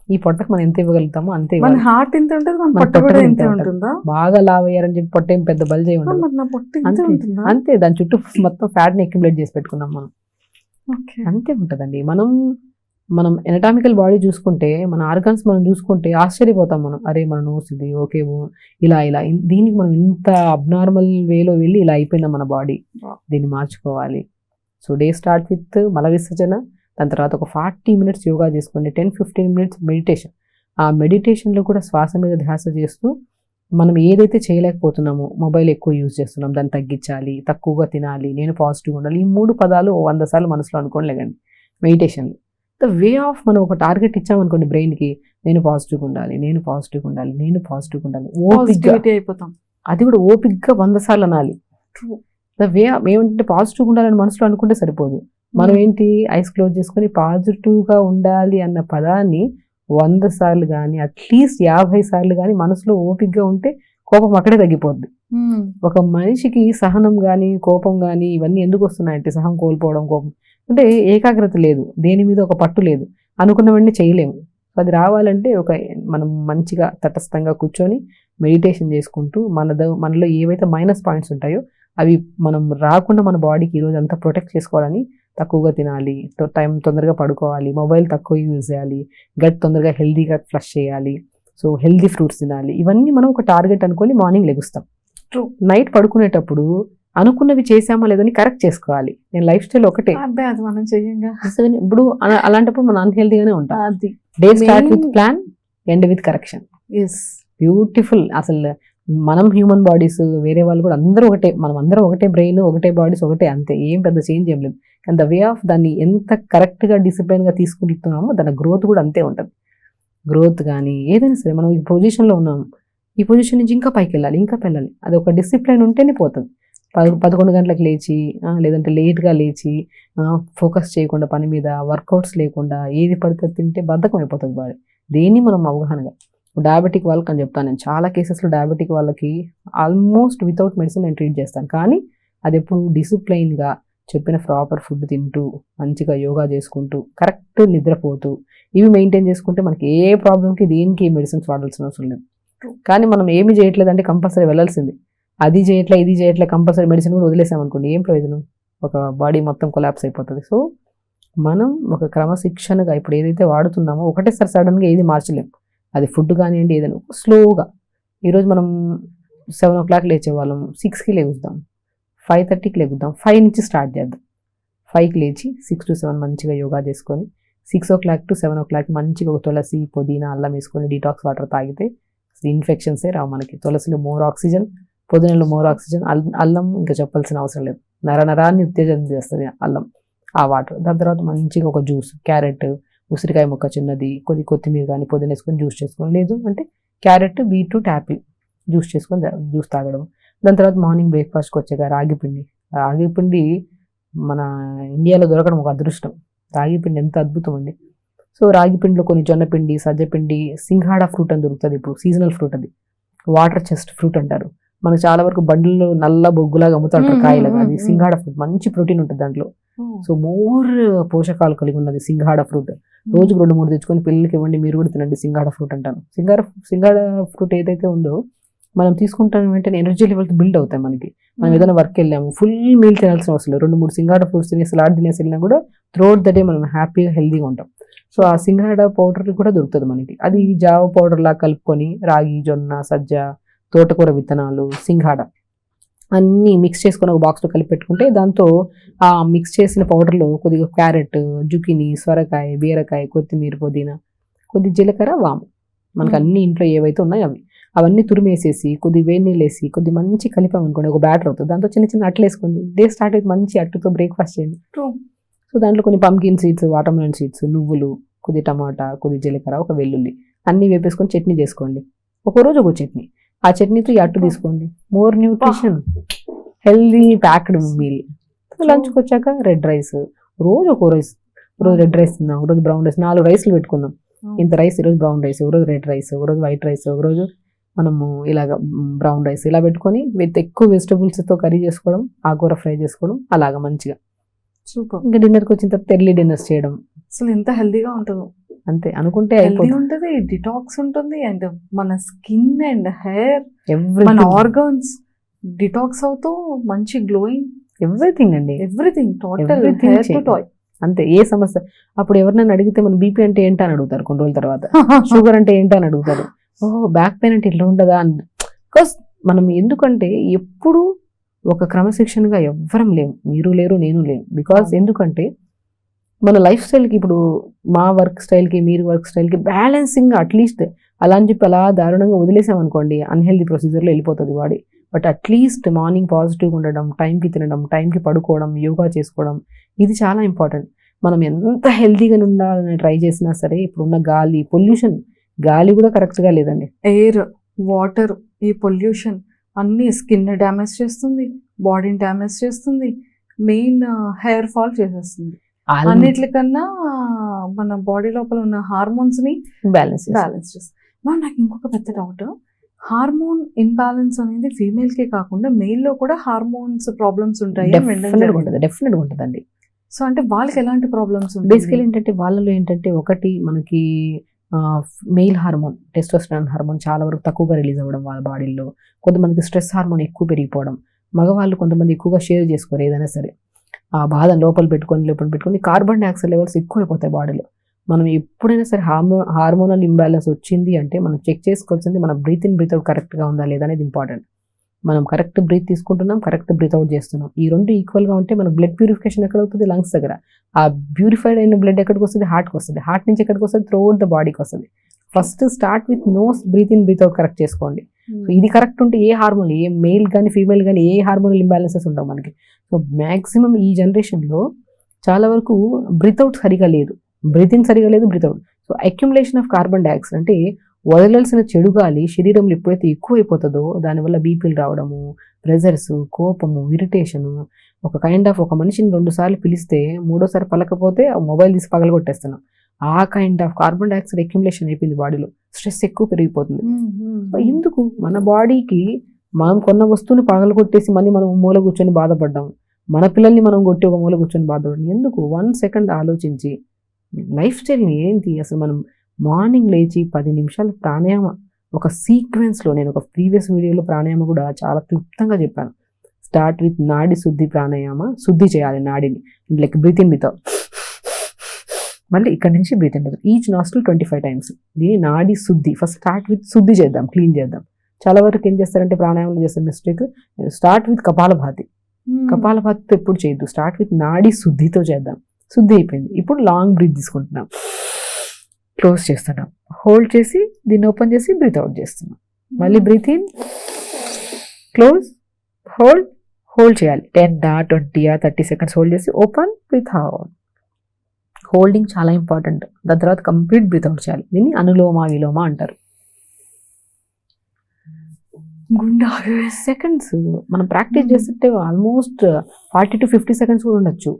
ఈ పొట్టకు మనం ఎంత ఇవ్వగలుగుతామో అంతే మన ఇవ్వాలి. హార్ట్ ఎంత ఉంటుంది, మన మన పొట్ట పొట్ట కూడా కూడా ఇంతే ఇంతే ఉంటుందా? బాగా లావ్ అయ్యారని చెప్పి పొట్ట ఏం పెద్ద బల్జ్ అయి ఉండదు. మరి నా పొట్ట ఇంతే అంతే ఉంటుందా? అంతే, దాని చుట్టూ మొత్తం ఫ్యాట్ ని అక్యుములేట్ చేసి పెట్టుకున్నాం మనం. ఓకే. అంతే ఉంటదండి. మనం ఎనటామికల్ బాడీ చూసుకుంటే, మన ఆర్గన్స్ మనం చూసుకుంటే ఆశ్చర్యపోతాం మనం. అరే మన నోస్ ఇది ఓకే, ఇలా ఇలా దీనికి మనం ఇంత అబ్నార్మల్ వేలో వెళ్ళి ఇలా అయిపోయిందా మన బాడీ, దీన్ని మార్చుకోవాలి. సో డే స్టార్ట్ విత్ మల విసర్జన, దాని తర్వాత ఒక 40 minutes యోగా చేసుకోండి, 10-15 minutes మెడిటేషన్. ఆ మెడిటేషన్లో కూడా శ్వాస మీద ధ్యాస చేస్తూ మనం ఏదైతే చేయలేకపోతున్నామో, మొబైల్ ఎక్కువ యూజ్ చేస్తున్నాం దాన్ని తగ్గించాలి, తక్కువగా తినాలి, నేను పాజిటివ్గా ఉండాలి, ఈ 3 పదాలు 100 సార్లు మనసులో అనుకోలేకండి మెడిటేషన్లో. ద వే ఆఫ్ మనం ఒక టార్గెట్ ఇచ్చామనుకోండి బ్రెయిన్కి, నేను పాజిటివ్గా ఉండాలి, నేను పాజిటివ్గా ఉండాలి, నేను పాజిటివ్గా ఉండాలి, ఓపిక్గా, పాజిటివిటీ అయిపోతాం. అది కూడా ఓపిక్గా 100 సార్లు అనాలి. ద వే ఏమంటే పాజిటివ్గా ఉండాలని మనసులో అనుకుంటే సరిపోదు. మనం ఏంటి ఐస్ క్లోజ్ చేసుకొని పాజిటివ్గా ఉండాలి అన్న పదాన్ని 100 సార్లు కానీ అట్లీస్ట్ 50 సార్లు కానీ మనసులో ఓపిక్గా ఉంటే కోపం అక్కడే తగ్గిపోద్ది. ఒక మనిషికి సహనం కానీ కోపం కానీ ఇవన్నీ ఎందుకు వస్తున్నాయంటే, సహనం కోల్పోవడం, కోపం అంటే ఏకాగ్రత లేదు, దేని మీద ఒక పట్టు లేదు, అనుకున్నవన్నీ చేయలేము. అది రావాలంటే మనం మంచిగా తటస్థంగా కూర్చొని మెడిటేషన్ చేసుకుంటూ మనలో ఏవైతే మైనస్ పాయింట్స్ ఉంటాయో అవి మనం రాకుండా మన బాడీకి ఈరోజు అంతా ప్రొటెక్ట్ చేసుకోవాలని తక్కువగా తినాలి, టైం తొందరగా పడుకోవాలి, మొబైల్ తక్కువ యూజ్ చేయాలి, గట్ తొందరగా హెల్దీగా ఫ్లష్ చేయాలి, సో హెల్దీ ఫ్రూట్స్ తినాలి. ఇవన్నీ మనం ఒక టార్గెట్ అనుకొని మార్నింగ్ లెగుస్తాం. నైట్ పడుకునేటప్పుడు అనుకున్నవి చేసామా లేదని కరెక్ట్ చేసుకోవాలి. నేను లైఫ్ స్టైల్ ఒకటే, అబ్బే అది మనం చెయ్యంగా. ఇప్పుడు అలాంటప్పుడు మనం అన్హెల్దీగానే ఉంటాం. అది day start with plan, end with correction. Yes, beautiful. అసలు మనం హ్యూమన్ బాడీస్, వేరే వాళ్ళు కూడా అందరూ ఒకటే, మనం అందరం ఒకటే బ్రెయిన్, ఒకటే బాడీస్, ఒకటే, అంతే, ఏం పెద్ద చేంజ్ ఏం లేదు. కానీ ద వే ఆఫ్ దాన్ని ఎంత కరెక్ట్గా డిసిప్లైన్గా తీసుకుంటున్నామో దాని గ్రోత్ కూడా అంతే ఉంటుంది. గ్రోత్ కానీ ఏదైనా సరే, మనం ఈ పొజిషన్లో ఉన్నాము, ఈ పొజిషన్ నుంచి ఇంకా పైకి వెళ్ళాలి, ఇంకా వెళ్ళాలి, అది ఒక డిసిప్లైన్ ఉంటేనే పోతుంది. 11 గంటలకు లేచి లేదంటే లేట్గా లేచి ఫోకస్ చేయకుండా పని మీద, వర్కౌట్స్ లేకుండా ఏది పడితే తింటే బద్ధకం అయిపోతుంది బాడీ. దేన్ని మనం అవగాహనగా, డయాబెటిక్ వాళ్ళకి అని చెప్తాను నేను, చాలా కేసెస్లో డయాబెటిక్ వాళ్ళకి ఆల్మోస్ట్ వితౌట్ మెడిసిన్ నేను ట్రీట్ చేస్తాను. కానీ అది ఎప్పుడు డిసిప్లైన్గా చెప్పిన ప్రాపర్ ఫుడ్ తింటూ, మంచిగా యోగా చేసుకుంటూ, కరెక్ట్ నిద్రపోతూ, ఇవి మెయింటైన్ చేసుకుంటే మనకి ఏ ప్రాబ్లంకి దేనికి మెడిసిన్స్ వాడాల్సిన అవసరం లేదు. కానీ మనం ఏమి చేయట్లేదంటే కంపల్సరీ వెళ్ళాల్సింది, అది చేయట్లే ఇది చేయట్లే, కంపల్సరీ మెడిసిన్ కూడా వదిలేసామనుకోండి ఏం ప్రయోజనం, ఒక బాడీ మొత్తం కొలాప్స్ అయిపోతుంది. సో మనం ఒక క్రమశిక్షణగా ఇప్పుడు ఏదైతే వాడుతున్నామో ఒకటేసారి సడన్గా ఏది మార్చలేం. అది ఫుడ్ కానివ్వండి, ఏదైనా స్లోగా. ఈరోజు మనం 7 o'clock లేచేవాళ్ళం, 6కి లేగుద్దాం, 5:30కి లేగుద్దాం, 5 నుంచి స్టార్ట్ చేద్దాం. 5కి లేచి 6 to 7 మంచిగా యోగా చేసుకొని 6 o'clock to 7 o'clock మంచిగా ఒక తులసి, పుదీనా, అల్లం వేసుకొని డీటాక్స్ వాటర్ తాగితే ఇన్ఫెక్షన్సే రావు మనకి. తులసిలో మోర్ ఆక్సిజన్, పుదీనాలో మోర్ ఆక్సిజన్, అల్లం ఇంకా చెప్పాల్సిన అవసరం లేదు, నరాన్ని ఉత్తేజనం చేస్తుంది అల్లం, ఆ వాటర్. దాని తర్వాత మంచిగా ఒక జ్యూస్, క్యారెట్, ఉసిరికాయ ముక్క చిన్నది, కొత్తిమీర కానీ పుదీనా వేసుకొని జ్యూస్ చేసుకొని, లేదు అంటే క్యారెట్, బీట్రూట్, యాపిల్ జ్యూస్ చేసుకొని జ్యూస్ తాగడం. దాని తర్వాత మార్నింగ్ బ్రేక్ఫాస్ట్కి వచ్చాక రాగిపిండి మన ఇండియాలో దొరకడం ఒక అదృష్టం. రాగిపిండి ఎంత అద్భుతం అండి. సో రాగిపిండిలో కొన్ని జొన్నపిండి, సజ్జపిండి, సింఘాడా ఫ్రూట్ అని దొరుకుతుంది, ఇప్పుడు సీజనల్ ఫ్రూట్, అది వాటర్ చెస్ట్ ఫ్రూట్ అంటారు. మనకు చాలా వరకు బండ్లలో నల్ల బొగ్గులాగా అమ్ముతుంటారు కాయలుగా, అది సింఘాడా ఫ్రూట్, మంచి ప్రోటీన్ ఉంటుంది దాంట్లో. సో మోర్ పోషకాలు కలిగి ఉన్నది సింఘాడా ఫ్రూట్. రోజుకు 2-3 తెచ్చుకొని పిల్లలకి ఇవ్వండి, మీరు కూడా తినండి. సింఘాడా ఫ్రూట్ అంటాను. సింఘాడా ఫ్రూట్ ఏదైతే ఉందో మనం తీసుకుంటాం వెంటనే ఎనర్జీ లెవెల్స్ బిల్డ్ అవుతాయి మనకి. మనం ఏదైనా వర్క్ వెళ్ళాము, ఫుల్ మీల్ తినాల్సిన అవసరం లేదు, 2-3 సింఘాడా ఫ్రూట్స్ తినేసి సలాడ్ తినేసి వెళ్ళినా కూడా త్రూఅవుట్ ద డే మనం హ్యాపీగా హెల్దీగా ఉంటాం. సో ఆ సింఘాడా పౌడర్ కూడా దొరుకుతుంది మనకి. అది జావ పౌడర్ లా కలుపుకొని రాగి, జొన్న, సజ్జ, తోటకూర విత్తనాలు, సింఘాడా అన్నీ మిక్స్ చేసుకొని ఒక బాక్స్లో కలిపి పెట్టుకుంటే, దాంతో ఆ మిక్స్ చేసిన పౌడర్లో కొద్దిగా క్యారెట్, జుకినీ, సొరకాయ, బీరకాయ, కొత్తిమీర, పుదీనా, కొద్ది జీలకర్ర, వాము, మనకు అన్ని ఇంట్లో ఏవైతే ఉన్నాయో అవన్నీ తురిమేసేసి కొద్ది వేడి నీళ్ళు వేసి కొద్ది మంచి కలిపామనుకోండి, ఒక బ్యాటర్ అవుతుంది. దాంతో చిన్న చిన్న అట్లు వేసుకోండి. డే స్టార్ట్ అయితే మంచి అట్టుతో బ్రేక్ఫాస్ట్ చేయండి. సో దాంట్లో కొన్ని పంకిన్ సీడ్స్, వాటర్మెలన్ సీడ్స్, నువ్వులు, కొద్ది టమాటా, కొద్ది జీలకర్ర, ఒక వెల్లుల్లి అన్నీ వేపేసుకొని చట్నీ చేసుకోండి. ఒకరోజు ఒక చట్నీ, ఆ చట్నీతో ఈ అట్టు తీసుకోండి. More nutrition, healthy packed meal. లంచ్కి వచ్చాక రెడ్ రైస్, రోజు ఒక రైస్, రోజు రెడ్ రైస్ తిందాం, ఒకరోజు బ్రౌన్ రైస్, 4 రైస్లు పెట్టుకుందాం. ఇంత రైస్ ఈరోజు బ్రౌన్ రైస్, ఒకరోజు రెడ్ రైస్, ఒకరోజు వైట్ రైస్, ఒకరోజు మనము ఇలాగ బ్రౌన్ రైస్, ఇలా పెట్టుకొని విత్ ఎక్కువ వెజిటబుల్స్తో కర్రీ చేసుకోవడం, ఆకుకూర ఫ్రై చేసుకోవడం, అలాగా మంచిగా. సూపర్. ఇంకా డిన్నర్కి వచ్చిన తర్వాత ఎర్లీ డిన్నర్స్ చేయడం. అసలు ఎంత హెల్దీగా ఉంటుందో. అంతే అనుకుంటే హెల్దీ అయిపోతుంది. ఉంటుంది, డిటాక్స్ ఉంటుంది, అండ్ మన స్కిన్ అండ్ హెయిర్, మన ఎవ్రీథింగ్ ఆర్గన్స్ డిటాక్స్ అవుతూ మంచి గ్లోయింగ్, ఎవ్రీథింగ్ అండి. Everything total Everything hair to change. Toy. అంతే. ఏ సమస్య అప్పుడు ఎవరినైనా అడిగితే మన బీపీ అంటే ఏంటని అడుగుతారు కొన్ని రోజుల తర్వాత, షుగర్ అంటే ఏంటని అడుగుతారు, ఓహో బ్యాక్ పెయిన్ అంటే ఇట్లా ఉండదా అని. బికాస్ మనం ఎందుకంటే ఎప్పుడు ఒక క్రమశిక్షణగా ఎవ్వరం లేము, మీరు లేరు నేను లేను. బికాస్ ఎందుకంటే మన లైఫ్ స్టైల్కి ఇప్పుడు మా వర్క్ స్టైల్కి మీరు వర్క్ స్టైల్కి బ్యాలెన్సింగ్ అట్లీస్ట్ అలా అని చెప్పి అలా దారుణంగా వదిలేసామనుకోండి అన్హెల్దీ ప్రొసీజర్లో వెళ్ళిపోతుంది బాడీ. బట్ అట్లీస్ట్ మార్నింగ్ పాజిటివ్గా ఉండడం, టైంకి తినడం, టైంకి పడుకోవడం, యోగా చేసుకోవడం, ఇది చాలా ఇంపార్టెంట్. మనం ఎంత హెల్తీగా ఉండాలని ట్రై చేసినా సరే ఇప్పుడున్న గాలి పొల్యూషన్, గాలి కూడా కరెక్ట్గా లేదండి. ఎయిర్, వాటర్, ఈ పొల్యూషన్ అన్ని స్కిన్ డ్యామేజ్ చేస్తుంది, బాడీని డ్యామేజ్ చేస్తుంది, మెయిన్ హెయిర్ ఫాల్ చేసేస్తుంది. అన్నిటికన్నా మన బాడీ లోపల ఉన్న హార్మోన్స్ ని బ్యాలెన్స్ బ్యాలెన్స్ చేస్తుంది. నాకు ఇంకొక పెద్ద డౌట్, హార్మోన్ ఇంబ్యాలెన్స్ అనేది ఫీమేల్ కే కాకుండా మెయిల్ లో కూడా హార్మోన్స్ ప్రాబ్లమ్స్ ఉంటాయి. డెఫినెట్గా ఉంటుందండి. సో అంటే వాళ్ళకి ఎలాంటి ప్రాబ్లమ్స్ బేసికలీ ఏంటంటే వాళ్ళలో ఏంటంటే ఒకటి మనకి మెయిల్ హార్మోన్ టెస్టోస్టెరాన్ హార్మోన్ చాలా వరకు తక్కువగా రిలీజ్ అవ్వడం వాళ్ళ బాడీలో, కొంతమందికి స్ట్రెస్ హార్మోన్ ఎక్కువ పెరిగిపోవడం, మగవాళ్ళు కొంతమంది ఎక్కువగా షేర్ చేసుకోరు ఏదైనా సరే, ఆ బాధ లోపల పెట్టుకొని కార్బన్ డైఆక్సైడ్ లెవెల్స్ ఎక్కువైపోతాయి బాడీలో. మనం ఎప్పుడైనా సరే హార్మోనల్ ఇంబ్యాలెన్స్ వచ్చింది అంటే మనం చెక్ చేసుకోవాల్సింది మన బ్రీత్ ఇన్ బ్రీత్ అవుట్ కరెక్ట్గా ఉందా లేదా అనేది ఇంపార్టెంట్. మనం కరెక్ట్ బ్రీత్ తీసుకుంటున్నాం, కరెక్ట్ బ్రీత్ అవుట్ చేస్తున్నాం, ఈ రెండు ఈక్వల్గా ఉంటే మన బ్లడ్ ప్యూరిఫికేషన్ ఎక్కడ అవుతుంది, లంగ్స్ దగ్గర. ఆ ప్యూరిఫైడ్ అయిన బ్లడ్ ఎక్కడికి వస్తుంది, హార్ట్కి వస్తుంది, హార్ట్ నుంచి ఎక్కడికి వస్తుంది, త్రూఅవుట్ ద బాడీకి వస్తుంది. First start with nose breath in breath out correct చేసుకోండి. సో ఇది కరెక్ట్ ఉంటే ఏ హార్మోన్, ఏ మెయిల్ కానీ ఫీమేల్ కానీ ఏ హార్మోనల్ ఇంబ్యాలెన్సెస్ ఉండవు మనకి. సో మ్యాక్సిమం ఈ జనరేషన్లో చాలా వరకు బ్రీత్ అవుట్ సరిగా లేదు, బ్రీతింగ్ సరిగా లేదు, breath out. So accumulation of carbon dioxide అంటే వదలాల్సిన చెడు గాలి శరీరంలో ఎప్పుడైతే ఎక్కువైపోతుందో దానివల్ల బీపీలు రావడము, ప్రెజర్స్, కోపము, ఇరిటేషను, ఒక కైండ్ ఆఫ్ ఒక మనిషిని 2 సార్లు పిలిస్తే 3వ సారి పలకపోతే మొబైల్ తీసి పగలగొట్టేస్తున్నాం. ఆ kind of carbon dioxide accumulation అయిపోయింది బాడీలో, స్ట్రెస్ ఎక్కువ పెరిగిపోతుంది. ఎందుకు మన బాడీకి మనం కొన్న వస్తువుని పగలగొట్టేసి మళ్ళీ మనం మూల కూర్చొని బాధపడ్డాం, మన పిల్లల్ని మనం కొట్టి ఒక మూల కూర్చొని బాధపడ్డాం ఎందుకు? 1 సెకండ్ ఆలోచించి లైఫ్ స్టైల్ని ఏంటి అసలు మనం మార్నింగ్ లేచి 10 నిమిషాలు ప్రాణాయామ ఒక సీక్వెన్స్లో, నేను ఒక ప్రీవియస్ వీడియోలో ప్రాణాయామ కూడా చాలా క్లుప్తంగా చెప్పాను. స్టార్ట్ విత్ నాడి శుద్ధి ప్రాణాయామ, శుద్ధి చేయాలి నాడిని, like breathe in breath out, మళ్ళీ ఇక్కడ నుంచి breathe in breath out, each nostril 25 times. దీని నాడి శుద్ధి. ఫస్ట్ స్టార్ట్ విత్ శుద్ధి చేద్దాం, క్లీన్ చేద్దాం. చాలా వరకు ఏం చేస్తారంటే ప్రాణాయామం చేసే మిస్టేక్, స్టార్ట్ విత్ కపాలభాతి. కపాలభాతితో ఎప్పుడు చేయొద్దు, స్టార్ట్ విత్ నాడి శుద్ధితో చేద్దాం. శుద్ధి అయిపోయింది, ఇప్పుడు లాంగ్ బ్రీత్ తీసుకుంటున్నాం, క్లోజ్ చేస్తున్నాం, హోల్డ్ చేసి దీన్ని ఓపెన్ చేసి బ్రీత్ అవుట్ చేస్తున్నాం. మళ్ళీ breath in, close, hold, hold చేయాలి 10 20 30 సెకండ్స్ హోల్డ్ చేసి ఓపెన్, బ్రీత్ అవుట్. హోల్డింగ్ చాలా ఇంపార్టెంట్. దాని తర్వాత కంప్లీట్ బ్రీత్ అవుట్ చేయాలి. దీన్ని అనులోమ విలోమ అంటారు. గుండె సెకండ్స్ మనం ప్రాక్టీస్ చేస్తుంటే ఆల్మోస్ట్ 40 to 50 సెకండ్స్ కూడా ఉండొచ్చు.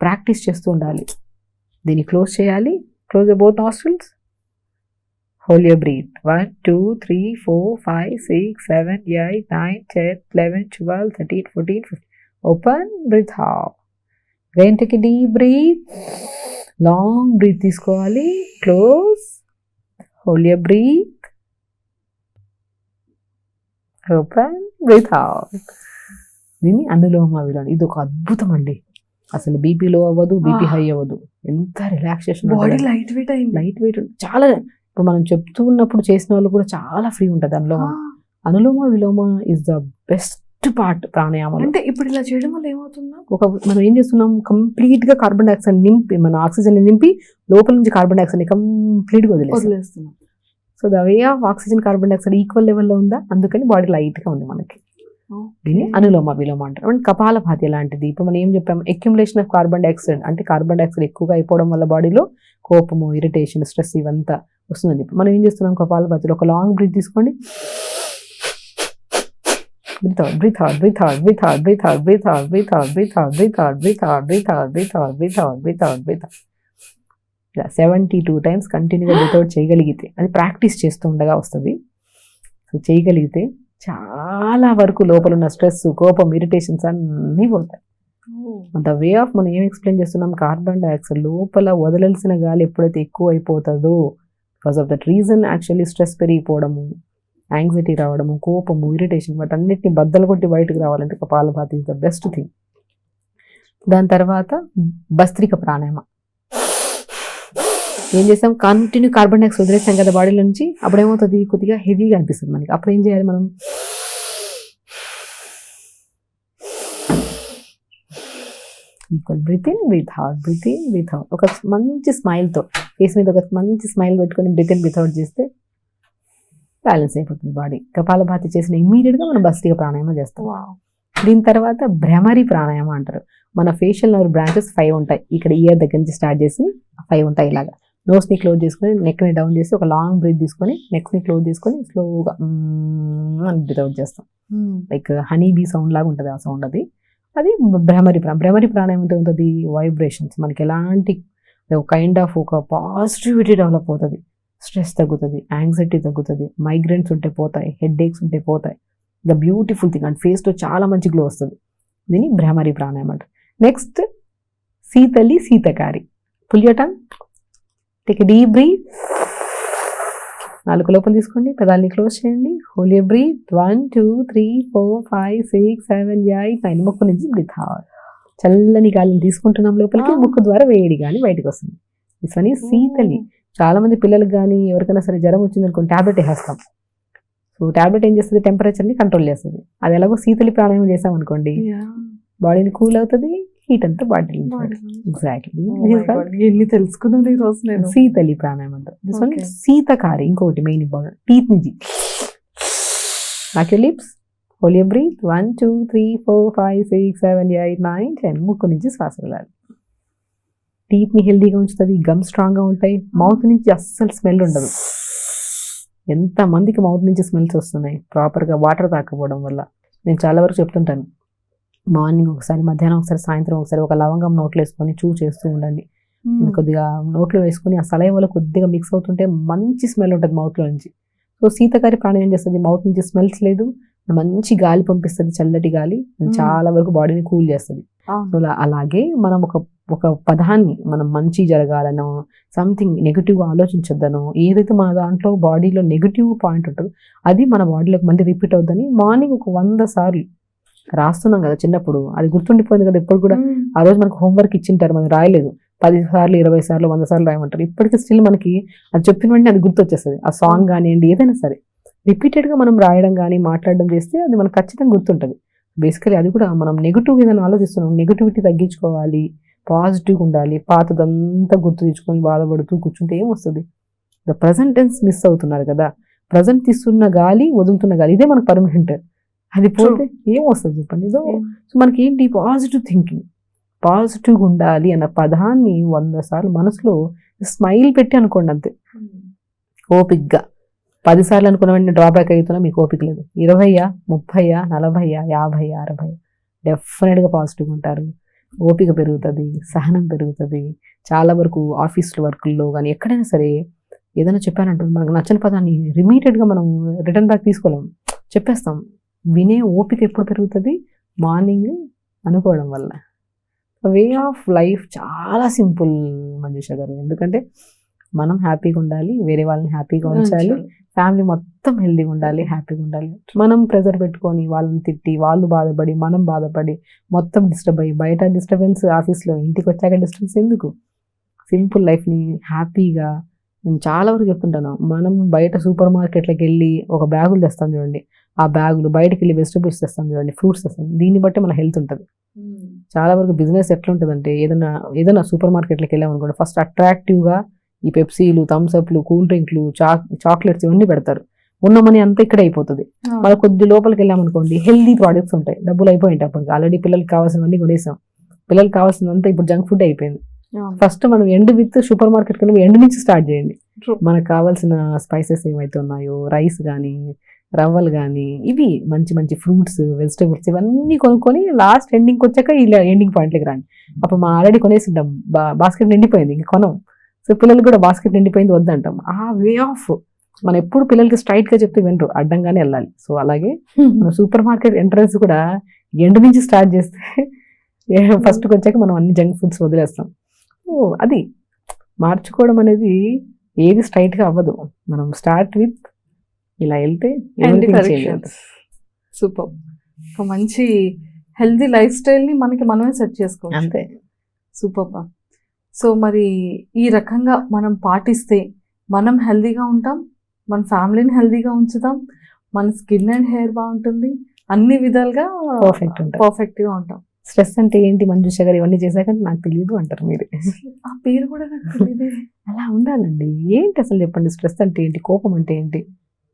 ప్రాక్టీస్ చేస్తూ ఉండాలి. దీన్ని క్లోజ్ చేయాలి, close both nostrils, hold your breath. 1 2 3 4 5 6 7 8 9 10 11 12 13 14 15. Open, breath out. Again take a deep breath, long breath తీసుకోవాలి, close, hold your breath, open, breath out. దీన్ని అనులోమ విలోమ. ఇది ఒక అద్భుతం అండి. అసలు బీపీ లో అవ్వదు, బీపీ హై అవ్వదు, ఎంత రిలాక్సేషన్, బాడీ లైట్ వెయిట్ అయింది, లైట్ వెయిట్ చాలా. ఇప్పుడు మనం చెప్తూ ఉన్నప్పుడు చేసిన వాళ్ళు కూడా చాలా ఫ్రీ ఉంటుంది అనులోమ. అనులోమ విలోమ ఇస్ ద బెస్ట్ పార్ట్ ప్రాణాయామం. అంటే ఇప్పుడు ఇలా చేయడం వల్ల ఏమవుతుందా, మనం ఏం చేస్తున్నాం, కంప్లీట్ గా కార్బన్ డైఆక్సైడ్ నింపి, మన ఆక్సిజన్ నింపి లోపల నుంచి కార్బన్ డైఆక్సైడ్ కంప్లీట్ గా వదిలేస్తున్నాం. So the way of oxygen carbon dioxide equal లెవెల్లో ఉందా, అందుకని బాడీ లైట్ గా ఉంది మనకి. దీన్ని అనులోమ విలోమ అంటారు. అండ్ కపాలభాతి లాంటిది. ఇప్పుడు మనం ఏం చెప్పాము, అక్యుములేషన్ ఆఫ్ కార్బన్ డైఆక్సైడ్ అంటే కార్బన్ డైఆక్సైడ్ ఎక్కువగా అయిపోవడం వల్ల బాడీలో కోపము, ఇరిటేషన్, స్ట్రెస్ ఇవంతా వస్తుందని చెప్పి మనం ఏం చేస్తున్నాం, కపాలభాతిలో ఒక లాంగ్ బ్రీత్ తీసుకోండి, breath out, breath out, breath out, breath out, breath out, breath out, breath out, breath out, breath out, breath out, breath out, breath out, breath out, breath out, breath out. ఇలా 72 టైమ్స్ కంటిన్యూగా బ్రీత్ అవుట్ చేయగలిగితే, అది ప్రాక్టీస్ చేస్తూ ఉండగా వస్తుంది. సో చేయగలిగితే చాలా వరకు లోపల ఉన్న స్ట్రెస్, కోపం, ఇరిటేషన్స్ అన్నీ పోతాయి. ద వే ఆఫ్ మనం ఏం ఎక్స్ప్లెయిన్ చేస్తున్నాం, కార్బన్ డైఆక్సైడ్ లోపల వదలాల్సిన గాలి ఎప్పుడైతే ఎక్కువ అయిపోతుందో, because of that reason actually stress పెరిగిపోవడము, యాంగ్జైటీ రావడము, కోపము, ఇరిటేషన్, వాటన్నిటిని బద్దలు కొట్టి బయటకు రావాలంటే కపాలభాతి ఈజ్ ద బెస్ట్ థింగ్. దాని తర్వాత భస్త్రిక ప్రాణాయామ. ఏం చేస్తాం, కంటిన్యూ కార్బన్ డైఆక్సైడ్ వదిలేస్తాం కదా బాడీలో నుంచి, అప్పుడు ఏమవుతుంది, కొద్దిగా హెవీగా అనిపిస్తుంది మనకి. అప్పుడు ఏం చేయాలి మనం, equal breath in breath out, breath in breath out. ఒక మంచి స్మైల్తో ఫేస్ మీద ఒక మంచి స్మైల్ పెట్టుకొని బ్రీత్ ఇన్ బ్రీత్ అవుట్ చేస్తే బ్యాలెన్స్ అయిపోతుంది బాడీ. కపాలభాతి చేసిన ఇమ్మీడియట్గా మనం భస్త్రిక ప్రాణాయామం చేస్తాం. దీని తర్వాత భ్రమరి ప్రాణాయామం అంటారు. మన ఫేషియల్ నర్వ్ బ్రాంచెస్ 5 ఉంటాయి. ఇక్కడ ఇయర్ దగ్గర నుంచి స్టార్ట్ చేసి 5 ఉంటాయి. ఇలాగా నోస్ని క్లోజ్ చేసుకొని నెక్ని డౌన్ చేసి ఒక లాంగ్ బ్రీత్ తీసుకొని నెక్ని క్లోజ్ చేసుకొని స్లోగా అని బ్రీత్ అవుట్ చేస్తాం. లైక్ హనీ బీ సౌండ్ లాగా ఉంటుంది ఆ సౌండ్. అది భ్రమరి ప్రాణాయామం ఉంటుంది. వైబ్రేషన్స్ మనకి ఎలాంటి కైండ్ ఆఫ్ ఒక పాజిటివిటీ డెవలప్ అవుతుంది, స్ట్రెస్ తగ్గుతుంది, యాంగ్జైటీ తగ్గుతుంది, మైగ్రేన్స్ ఉంటే పోతాయి, హెడ్ ఏక్స్ ఉంటే పోతాయి. ద బ్యూటిఫుల్ థింగ్ అండ్ ఫేస్లో చాలా మంచి గ్లో వస్తుంది. దీన్ని భ్రమరి ప్రాణాయామం అంటారు. నెక్స్ట్ శీతలి శీతకారి. Pull your tongue, take a deep breath. 4 లోపల తీసుకోండి, పెదాలని క్లోజ్ చేయండి. Hold your breath. 1 2 3 4 5 6 7 8 9. ముక్కు నుంచి బ్రీత్ అవుట్. చల్లని గాలిని తీసుకుంటున్నాం లోపలికి, ముక్కు ద్వారా వేడి గాలి బయటకు వస్తుంది. దిస్ వన్ ఈజ్ శీతలి. చాలా మంది పిల్లలకు కానీ ఎవరికైనా సరే జ్వరం వచ్చింది అనుకోండి, ట్యాబ్లెట్ వేసేస్తాం. సో ట్యాబ్లెట్ ఏం చేస్తుంది, టెంపరేచర్ని కంట్రోల్ చేస్తుంది. అది ఎలాగో శీతలి ప్రాణాయామం చేసాం అనుకోండి, బాడీని కూల్ అవుతుంది, హీట్ అంతా బాడీ. ఎగ్జాక్ట్లీ ఎన్ని తెలుసుకున్నది ఈ రోజు నేను. శీతలి ప్రాణాయామం అంటారు. దిస్ వన్ శీతకారి. ఇంకొకటి మెయిన్ ఇంపార్టెంట్, టీత్ నుంచి lock your lips, hold your breath. 1 2 3 4 5 6 7 8 9 10. ముక్కు నుంచి శ్వాస వెళ్ళాలి. టీత్ని హెల్దీగా ఉంచుతుంది, గమ్ స్ట్రాంగ్గా ఉంటాయి. మౌత్ నుంచి అస్సలు స్మెల్ ఉండదు. ఎంతమందికి మౌత్ నుంచి స్మెల్స్ వస్తున్నాయి ప్రాపర్గా వాటర్ తాకపోవడం వల్ల. నేను చాలా వరకు చెప్తుంటాను, మార్నింగ్ ఒకసారి, మధ్యాహ్నం ఒకసారి, సాయంత్రం ఒకసారి ఒక లవంగం నోట్లో వేసుకొని చూ చేస్తూ ఉండండి. కొద్దిగా నోట్లో వేసుకొని ఆ సలైవాలో కొద్దిగా మిక్స్ అవుతుంటే మంచి స్మెల్ ఉంటుంది మౌత్లో నుంచి. సో శీతకారి ప్రాణాయామం చేస్తుంది, మౌత్ నుంచి స్మెల్స్ లేదు, మంచి గాలి పంపిస్తుంది, చల్లటి గాలి, చాలా వరకు బాడీని కూల్ చేస్తుంది. సో అలాగే మనం ఒక పదాన్ని మనం మంచి జరగాలనో, సంథింగ్ నెగిటివ్ ఆలోచించొద్దనో, ఏదైతే మన దాంట్లో బాడీలో నెగిటివ్ పాయింట్ ఉంటుందో అది మన బాడీలోకి మళ్ళీ రిపీట్ అవుద్దని మార్నింగ్ ఒక 100 సార్లు రాస్తున్నాం కదా చిన్నప్పుడు, అది గుర్తుండిపోయింది కదా. ఇప్పుడు కూడా ఆ రోజు మనకు హోంవర్క్ ఇచ్చింటారు, మనం రాయలేదు, 10 సార్లు 20 సార్లు 100 సార్లు రాయమంటారు. ఇప్పటికీ స్టిల్ మనకి అది చెప్పిన వెంటనే అది గుర్తొచ్చేస్తుంది. ఆ సాంగ్ కానివ్వండి, ఏదైనా సరే రిపీటెడ్గా మనం రాయడం కానీ మాట్లాడడం చేస్తే అది మనకు ఖచ్చితంగా గుర్తుంటుంది. బేసికలీ అది కూడా మనం నెగిటివ్ ఏదైనా ఆలోచిస్తున్నాం, నెగిటివిటీ తగ్గించుకోవాలి, పాజిటివ్గా ఉండాలి. పాతదంతా గుర్తు తెచ్చుకొని బాధపడుతూ కూర్చుంటే ఏమొస్తుంది? ద ప్రజెంట్ టెన్స్ మిస్ అవుతున్నారు కదా. ప్రజెంట్ తీస్తున్న గాలి, వదులుతున్న గాలి, ఇదే మనకు పర్మనెంట్. అది పోతే ఏమొస్తుంది చెప్పండి? సో మనకి ఏంటి, పాజిటివ్ థింకింగ్, పాజిటివ్గా ఉండాలి అన్న పదాన్ని 100 సార్లు మనసులో స్మైల్ పెట్టి అనుకోండి అంతే. ఓపిక్గా 10 సార్లు అనుకున్న వెంటనే డ్రాబ్యాక్ అవుతున్నా మీకు ఓపిక లేదు. 20, 30, 40, 50, 60 డెఫినెట్గా పాజిటివ్గా ఉంటారు. ఓపిక పెరుగుతుంది, సహనం పెరుగుతుంది. చాలా వరకు ఆఫీస్లో వర్కుల్లో కానీ ఎక్కడైనా సరే ఏదైనా చెప్పానంటే మనకు నచ్చని పదాన్ని రిమీడియట్గా మనం రిటర్న్ బ్యాక్ తీసుకోలేము, చెప్పేస్తాం. వినే ఓపిక ఎప్పుడు పెరుగుతుంది? మార్నింగ్ అనుకోవడం వల్ల. వే ఆఫ్ లైఫ్ చాలా సింపుల్ మంజుష గారు. ఎందుకంటే మనం హ్యాపీగా ఉండాలి, వేరే వాళ్ళని హ్యాపీగా ఉంచాలి, ఫ్యామిలీ మొత్తం హెల్దీగా ఉండాలి, హ్యాపీగా ఉండాలి. మనం ప్రెజర్ పెట్టుకొని వాళ్ళని తిట్టి, వాళ్ళు బాధపడి, మనం బాధపడి, మొత్తం డిస్టర్బ్ అయ్యి, బయట డిస్టర్బెన్స్, ఆఫీస్లో ఇంటికి వచ్చాక డిస్టర్బెన్స్ ఎందుకు? సింపుల్ లైఫ్ని హ్యాపీగా, నేను చాలా వరకు చెప్తుంటాను, మనం బయట సూపర్ మార్కెట్లకు వెళ్ళి ఒక బ్యాగులు తెస్తాం చూడండి, ఆ బ్యాగులు బయటకు వెళ్ళి వెజిటబుల్స్ తెస్తాం చూడండి, ఫ్రూట్స్ తెస్తాం, దీన్ని బట్టి మన హెల్త్ ఉంటుంది. చాలా వరకు బిజినెస్ ఎట్లా ఉంటుందంటే, ఏదైనా సూపర్ మార్కెట్లకు వెళ్ళామనుకోండి, ఫస్ట్ అట్రాక్టివ్గా ఈ పెప్సీలు, థమ్స్అప్లు, కూల్ డ్రింక్లు, చాక్లెట్స్ ఇవన్నీ పెడతారు. ఉన్న మనీ అంతా ఇక్కడే అయిపోతుంది. మళ్ళీ కొద్ది లోపలికి వెళ్ళామనుకోండి, హెల్దీ ప్రోడక్ట్స్ ఉంటాయి, డబ్బులు అయిపోయింటాయి. అప్పటికి ఆల్రెడీ పిల్లలకి కావాల్సినవన్నీ కొనేసాం, పిల్లలకి కావాల్సినంతా ఇప్పుడు జంక్ ఫుడ్ అయిపోయింది. ఫస్ట్ మనం ఎండ్ విత్ సూపర్ మార్కెట్కి వెళ్ళి ఎండ్ నుంచి స్టార్ట్ చేయండి. మనకు కావాల్సిన స్పైసెస్ ఏమైతే ఉన్నాయో, రైస్ కానీ, రవ్వలు కానీ, ఇవి మంచి మంచి ఫ్రూట్స్, వెజిటేబుల్స్ ఇవన్నీ కొనుక్కొని లాస్ట్ ఎండింగ్కి వచ్చాక ఇలా ఎండింగ్ పాయింట్లకి రండి. అప్పుడు మనం ఆల్రెడీ కొనేసి ఉంటాం, బాస్కెట్ నిండిపోయింది, ఇంక కొనం. సో పిల్లలకి కూడా బాస్కెట్ నిండిపోయింది వద్దంటాం. ఆ వే ఆఫ్ మనం ఎప్పుడు పిల్లలకి స్ట్రైట్గా చెప్తే వినరు, అడ్డంగానే వెళ్ళాలి. సో అలాగే మన సూపర్ మార్కెట్ ఎంట్రన్స్ కూడా ఎండ్ నుంచి స్టార్ట్ చేస్తే ఫస్ట్కి వచ్చాక మనం అన్ని జంక్ ఫుడ్స్ వదిలేస్తాం. అది మార్చుకోవడం అనేది ఏది స్ట్రైట్గా అవ్వదు. మనం స్టార్ట్ విత్ ఇలా వెళ్తే సూపర్. ఒక మంచి హెల్దీ లైఫ్ స్టైల్ని మనమే సెట్ చేసుకోవచ్చు. అంతే. సూపర్. సో మరి ఈ రకంగా మనం పాటిస్తే మనం హెల్దీగా ఉంటాం, మన ఫ్యామిలీని హెల్దీగా ఉంచుతాం, మన స్కిన్ అండ్ హెయిర్ బాగుంటుంది, అన్ని విధాలుగా పర్ఫెక్ట్గా ఉంటాం. స్ట్రెస్ అంటే ఏంటి మంజుష గారు ఇవన్నీ చేశాక నాకు తెలియదు అంటారు మీరు. ఆ పేరు కూడా నాకు తెలియదు. అలా ఉండాలండి. ఏంటి అసలు చెప్పండి, స్ట్రెస్ అంటే ఏంటి, కోపం అంటే ఏంటి,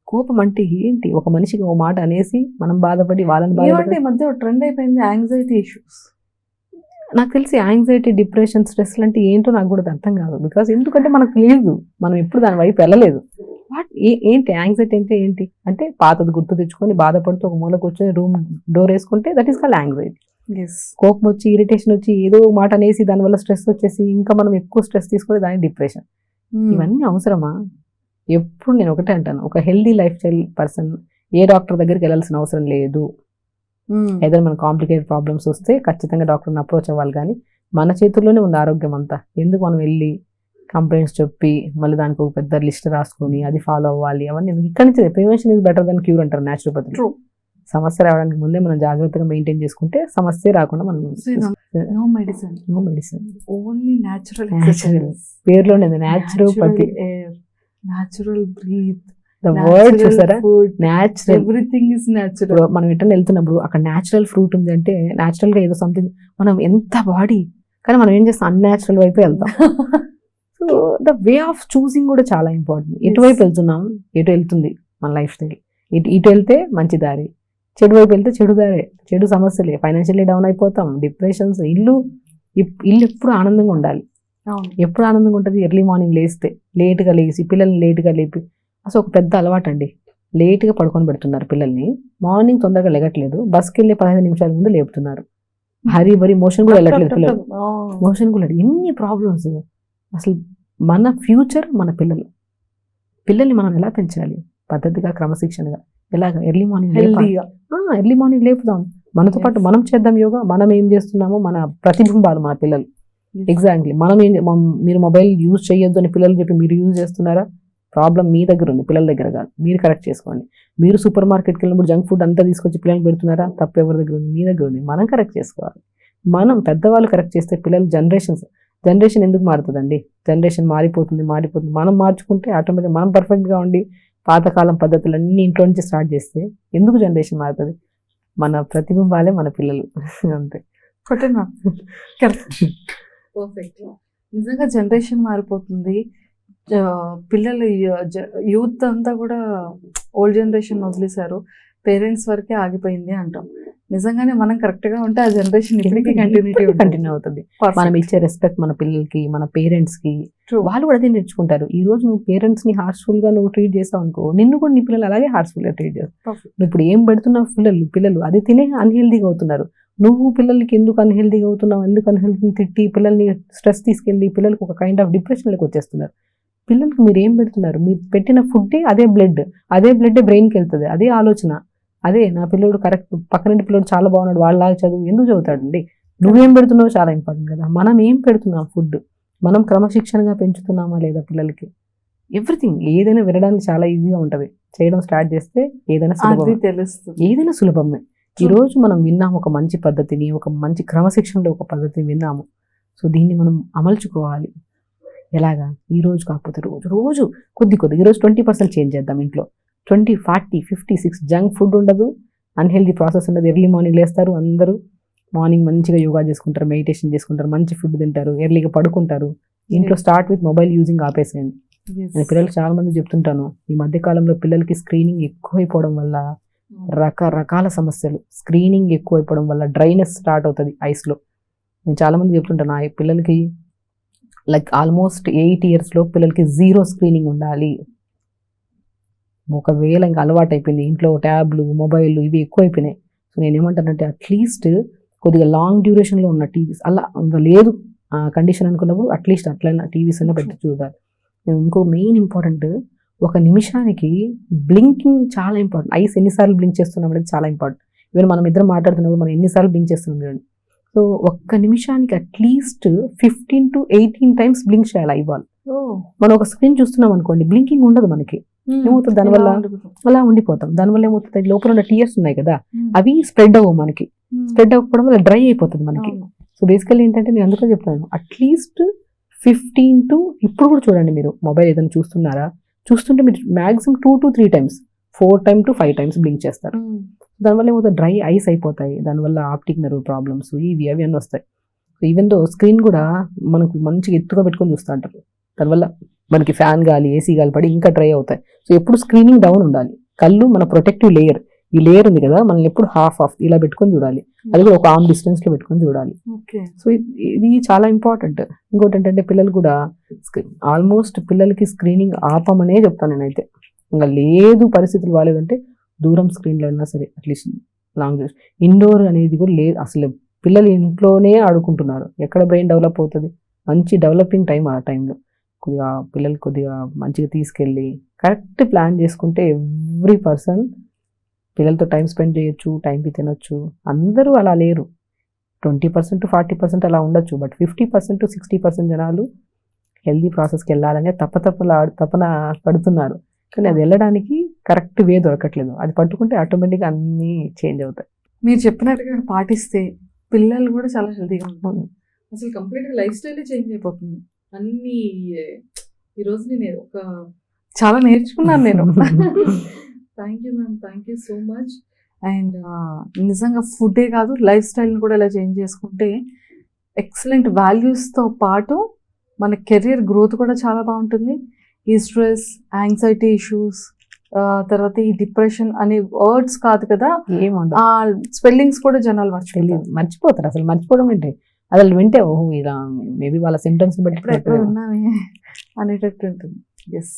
కోపం అంటే ఏంటి? ఒక మనిషికి ఓ మాట అనేసి మనం బాధపడి వాళ్ళని బాధపడి ఈ మధ్య ట్రెండ్ అయిపోయింది యాంగ్జైటీ ఇష్యూస్. నాకు తెలిసి యాంగ్జైటీ, డిప్రెషన్, స్ట్రెస్ అంటే ఏంటో నాకు కూడా అర్థం కాదు. బికాస్ ఎందుకంటే మనకు తెలియదు, మనం ఎప్పుడు దాని వైపు వెళ్ళలేదు. ఏంటి యాంగ్జైటీ అంటే ఏంటి అంటే పాతది గుర్తు తెచ్చుకొని బాధపడుతూ ఒక మూల కూర్చొని రూమ్ డోర్ వేసుకుంటే దట్ ఈస్ కాల్డ్ యాంగ్జైటీ. కోపం వచ్చి ఇరిటేషన్ వచ్చి ఏదో మాట అనేసి దానివల్ల స్ట్రెస్ వచ్చేసి ఇంకా మనం ఎక్కువ స్ట్రెస్ తీసుకొని దాని డిప్రెషన్. ఇవన్నీ అవసరమా? ఎప్పుడు నేను ఒకటే అంటాను, ఒక హెల్దీ లైఫ్ స్టైల్ పర్సన్ ఏ డాక్టర్ దగ్గరికి వెళ్ళాల్సిన అవసరం లేదు. ఏదైనా మన కాంప్లికేటెడ్ ప్రాబ్లమ్స్ వస్తే ఖచ్చితంగా డాక్టర్ని అప్రోచ్ అవ్వాలి. కానీ మన చేతుల్లోనే ఉంది ఆరోగ్యం అంతా. ఎందుకు మనం వెళ్ళి కంప్లైంట్స్ చెప్పి మళ్ళీ దానికి ఒక పెద్ద లిస్ట్ రాసుకొని అది ఫాలో అవ్వాలి? అవన్నీ ఇక్కడి నుంచి prevention is better than cure అంటారు న్యాచురోపతిలో. సమస్య రావడానికి ముందే మనం జాగ్రత్తగా మెయింటైన్ చేసుకుంటే సమస్య రాకుండా మనం no medicine, no medicine, only natural. పేరులోనే న్యాచురోపతి, న్యాచురల్ బ్రీత్, వర్డ్ చూసారా, న్యాచురల్, ఎవ్రీథింగ్ ఇస్ న్యాచురల్. మనం ఎట్లా వెళ్తున్నప్పుడు అక్కడ న్యాచురల్ ఫ్రూట్ ఉంది అంటే న్యాచురల్ గా ఏదో సంథింగ్, మనం ఎంత బాడీ కానీ మనం ఏం చేస్తాం అన్యాచురల్ వైపు వెళ్తాం. So the way of choosing కూడా చాలా ఇంపార్టెంట్. ఎటువైపు వెళ్తున్నాం, ఎటు వెళ్తుంది మన లైఫ్ స్టైల్, ఇటు వెళ్తే మంచి దారి, చెడు వైపు వెళ్తే చెడు దారి, చెడు సమస్యలే, ఫైనాన్షియల్లీ డౌన్ అయిపోతాం, డిప్రెషన్స్. ఇల్లు ఎప్పుడు ఆనందంగా ఉండాలి. ఎప్పుడు ఆనందంగా ఉంటుంది? ఎర్లీ మార్నింగ్ లేస్తే, లేట్గా లేచి పిల్లల్ని లేట్గా లేపి, అసలు ఒక పెద్ద అలవాటు అండి. లేట్గా పడుకొని పెడుతున్నారు పిల్లల్ని, మార్నింగ్ తొందరగా లెగట్లేదు, బస్కి వెళ్ళే 15 నిమిషాల ముందు లేపుతున్నారు, హరీ బరీ, మోషన్ కూడా వెళ్ళట్లేదు పిల్లలు, మోషన్ కూడా. ఎన్ని ప్రాబ్లమ్స్. అసలు మన ఫ్యూచర్ మన పిల్లల్ని మనం ఎలా పెంచాలి? పద్ధతిగా, క్రమశిక్షణగా, ఎలాగా? ఎర్లీ మార్నింగ్ లేపుదాం. మనతో పాటు మనం చేద్దాం యోగా. మనం ఏం చేస్తున్నామో మన ప్రతిబింబాలు మన పిల్లలు. ఎగ్జాక్ట్లీ. మీరు మొబైల్ యూజ్ చేయొద్దు అని పిల్లలు చెప్పి మీరు యూజ్ చేస్తున్నారా? ప్రాబ్లం మీ దగ్గర ఉంది, పిల్లల దగ్గర కాదు. మీరు కరెక్ట్ చేసుకోండి. మీరు సూపర్ మార్కెట్కి వెళ్ళినప్పుడు జంక్ ఫుడ్ అంతా తీసుకొచ్చి పిల్లలకు పెడుతున్నారా? తప్పు ఎవరి దగ్గర ఉంది? మీ దగ్గర ఉంది. మనం కరెక్ట్ చేసుకోవాలి. మనం పెద్దవాళ్ళు కరెక్ట్ చేస్తే పిల్లలు జనరేషన్ ఎందుకు మారుతుందండి? జనరేషన్ మారిపోతుంది. మనం మార్చుకుంటే ఆటోమేటిక్గా మనం పర్ఫెక్ట్గా ఉండి పాతకాలం పద్ధతులన్నీ ఇంట్లో నుంచి స్టార్ట్ చేస్తే ఎందుకు జనరేషన్ మారుతుంది? మన ప్రతిబింబాలే మన పిల్లలు. అంతే. పర్ఫెక్ట్. నిజంగా జనరేషన్ మారిపోతుంది. పిల్లలు యూత్ అంతా కూడా ఓల్డ్ జనరేషన్ వదిలేశారు, పేరెంట్స్ వరకే ఆగిపోయింది అంటాం. నిజంగానే మనం కరెక్ట్ గా ఉంటే ఆ జనరేషన్ ఇప్పటికీ కంటిన్యూ అవుతుంది. మనం ఇచ్చే రెస్పెక్ట్ మన పిల్లలకి, మన పేరెంట్స్ కి, వాళ్ళు కూడా అదే నేర్చుకుంటారు. ఈ రోజు నువ్వు పేరెంట్స్ ని హార్ష్ఫుల్ గా నువ్వు ట్రీట్ చేస్తావు అనుకో, నిన్ను కూడా నీ పిల్లలు అలాగే హార్ష్ఫుల్ గా ట్రీట్ చేస్తారు. నువ్వు ఇప్పుడు ఏం పెడుతున్నావు పిల్లలు అది తినే అన్హెల్దీగా అవుతున్నారు. నువ్వు పిల్లలకి ఎందుకు అన్హెల్దీగా అవుతున్నావు, ఎందుకు అన్హెల్దీ తిట్టి పిల్లల్ని స్ట్రెస్ తీసుకెళ్ళి పిల్లలకి ఒక కైండ్ ఆఫ్ డిప్రెషన్లోకి వచ్చేస్తున్నారు. పిల్లలకి మీరు ఏం పెడుతున్నారు? మీరు పెట్టిన ఫుడ్డే అదే బ్లడ్ బ్రెయిన్కి వెళ్తుంది. అదే ఆలోచన. అదే నా పిల్లడు కరెక్ట్, పక్కనంటి పిల్లడు చాలా బాగున్నాడు, వాళ్ళలాగా చదువు ఎందుకు చదువుతాడండి? నువ్వేం పెడుతున్నావు చాలా ఇంపార్టెంట్ కదా. మనం ఏం పెడుతున్నాం ఫుడ్, మనం క్రమశిక్షణగా పెంచుతున్నామా లేదా పిల్లలకి? ఎవ్రీథింగ్ ఏదైనా వినడానికి చాలా ఈజీగా ఉంటుంది, చేయడం స్టార్ట్ చేస్తే ఏదైనా సులభమే. ఈరోజు మనం విన్నాము ఒక మంచి పద్ధతిని, ఒక మంచి క్రమశిక్షణలో ఒక పద్ధతిని విన్నాము. సో దీన్ని మనం అమల్చుకోవాలి. ఎలాగా? ఈ రోజు కాకపోతే రోజు కొద్ది ఈరోజు 20% చేంజ్ చేద్దాం. ఇంట్లో 20, 40, 50, 60 జంక్ ఫుడ్ ఉండదు, అన్హెల్దీ ప్రాసెస్ ఉండదు. ఎర్లీ మార్నింగ్ లేస్తారు, అందరూ మార్నింగ్ మంచిగా యోగా చేసుకుంటారు, మెడిటేషన్ చేసుకుంటారు, మంచి ఫుడ్ తింటారు, ఎర్లీగా పడుకుంటారు. ఇంట్లో స్టార్ట్ విత్ మొబైల్ యూజింగ్ ఆపేసేయండి. నేను పిల్లలకి చాలా మంది చెప్తుంటాను, ఈ మధ్య కాలంలో పిల్లలకి స్క్రీనింగ్ ఎక్కువైపోవడం వల్ల రకరకాల సమస్యలు, స్క్రీనింగ్ ఎక్కువైపోవడం వల్ల డ్రైనెస్ స్టార్ట్ అవుతుంది ఐస్లో. నేను చాలా మంది చెప్తుంటాను, ఆ పిల్లలకి లైక్ ఆల్మోస్ట్ 8 years పిల్లలకి 0 స్క్రీనింగ్ ఉండాలి. ఒకవేళ ఇంకా అలవాటు అయిపోయింది, ఇంట్లో ట్యాబ్లు, మొబైల్ ఇవి ఎక్కువైపోయినాయి. సో నేను ఏమంటానంటే అట్లీస్ట్ కొద్దిగా లాంగ్ డ్యూరేషన్లో ఉన్న టీవీస్, అలా ఇంకా లేదు కండిషన్ అనుకున్నప్పుడు అట్లీస్ట్ అట్లయినా టీవీస్ అయినా పెట్టి చూడాలి. ఇంకో మెయిన్ ఇంపార్టెంట్, 1 నిమిషానికి బ్లింకింగ్ చాలా ఇంపార్టెంట్. ఐస్ ఎన్నిసార్లు బ్లింక్ చేస్తున్నాం అనేది చాలా ఇంపార్టెంట్. ఈవెన్ మనం ఇద్దరం మాట్లాడుతున్నప్పుడు మనం ఎన్నిసార్లు బ్లింక్ చేస్తున్నాం చూడండి. సో ఒక్క నిమిషానికి అట్లీస్ట్ 15 to 18 times బ్లింక్ చేయాలి ఐబాల్. మనం ఒక స్క్రీన్ చూస్తున్నాం అనుకోండి, బ్లింకింగ్ ఉండదు మనకి. ఏమవుతుంది దానివల్ల? అలా ఉండిపోతాం. దానివల్ల ఏమవుతుంది, లోపల ఉన్న టీయర్స్ ఉన్నాయి కదా, అవి స్ప్రెడ్ అవ్వవు మనకి. స్ప్రెడ్ అవ్వకపోవడం వల్ల డ్రై అయిపోతుంది మనకి. సో బేసికల్లీ ఏంటంటే నేను అందుకని చెప్తాను, అట్లీస్ట్ 15 to, ఇప్పుడు కూడా చూడండి మీరు మొబైల్ ఏదైనా చూస్తుంటే మీరు maximum 2 to 3 times, 4 to 5 times blink చేస్తారు. దానివల్ల ఏమవుతుంది, డ్రై ఐస్ అయిపోతాయి. దానివల్ల ఆప్టిక్ నర్వ్ ప్రాబ్లమ్స్ ఇవి అవి అన్నీ వస్తాయి. ఈవెన్ దో స్క్రీన్ కూడా మనకు మంచిగా ఎత్తుగా పెట్టుకొని చూస్తూ ఉంటారు. దానివల్ల మనకి ఫ్యాన్ గాలి, ఏసీ గాలి పడి ఇంకా డ్రై అవుతాయి. సో ఎప్పుడు స్క్రీనింగ్ డౌన్ ఉండాలి. కళ్ళు మన ప్రొటెక్టివ్ లేయర్, ఈ లేయర్ ఉంది కదా, మనల్ని ఎప్పుడు హాఫ్ ఇలా పెట్టుకొని చూడాలి. అది కూడా ఒక ఆర్మ్ డిస్టెన్స్ లో పెట్టుకొని చూడాలి. సో ఇది చాలా ఇంపార్టెంట్. ఇంకోటి ఏంటంటే పిల్లలు కూడా ఆల్మోస్ట్ పిల్లలకి స్క్రీనింగ్ ఆపమనే చెప్తాను నేనైతే. ఇంకా లేదు పరిస్థితులు బాగాలేదంటే దూరం స్క్రీన్లో అయినా సరే, అట్లీస్ట్ లాంగ్ ఇండోర్ అనేది కూడా లేదు అసలు. పిల్లలు ఇంట్లోనే ఆడుకుంటున్నారు, ఎక్కడ బ్రెయిన్ డెవలప్ అవుతుంది? మంచి డెవలపింగ్ టైం ఆ టైంలో. కొద్దిగా పిల్లలు కొద్దిగా మంచిగా తీసుకెళ్ళి కరెక్ట్ ప్లాన్ చేసుకుంటే ఎవ్రీ పర్సన్ పిల్లలతో టైం స్పెండ్ చేయొచ్చు, టైంకి తినొచ్చు. అందరూ అలా లేరు. 20% to 40% అలా ఉండొచ్చు. బట్ 50% to 60% జనాలు హెల్దీ ప్రాసెస్కి వెళ్ళాలనే తపన పడుతున్నారు. కానీ అది వెళ్ళడానికి కరెక్ట్ వే దొరకట్లేదు. అది పట్టుకుంటే ఆటోమేటిక్గా అన్నీ చేంజ్ అవుతాయి. మీరు చెప్పినట్టుగా పాటిస్తే పిల్లలు కూడా చాలా హెల్తీగా ఉంటారు. అసలు కంప్లీట్గా లైఫ్ స్టైలే చేంజ్ అయిపోతుంది. అన్నీ ఈరోజు నేను చాలా నేర్చుకున్నాను నేను. Thank you ma'am, thank you so much. And నిజంగా ఫుడ్డే కాదు, లైఫ్ స్టైల్ని కూడా ఇలా చేంజ్ చేసుకుంటే ఎక్సలెంట్ వాల్యూస్తో పాటు మన కెరియర్ గ్రోత్ కూడా చాలా బాగుంటుంది. ఈ స్ట్రెస్, యాంగ్జైటీ ఇష్యూస్, తర్వాత ఈ డిప్రెషన్ అనే వర్డ్స్ కాదు కదా, ఆ స్పెల్లింగ్స్ కూడా జనాలు మర్చిపోతారు. అసలు మర్చిపోవడం ఏంటి, అసలు వింటే ఓహో ఇలా మేబీ వాళ్ళ సిమ్టమ్స్ బట్టి ఉన్నామే అనేటట్టు ఉంటుంది. Yes,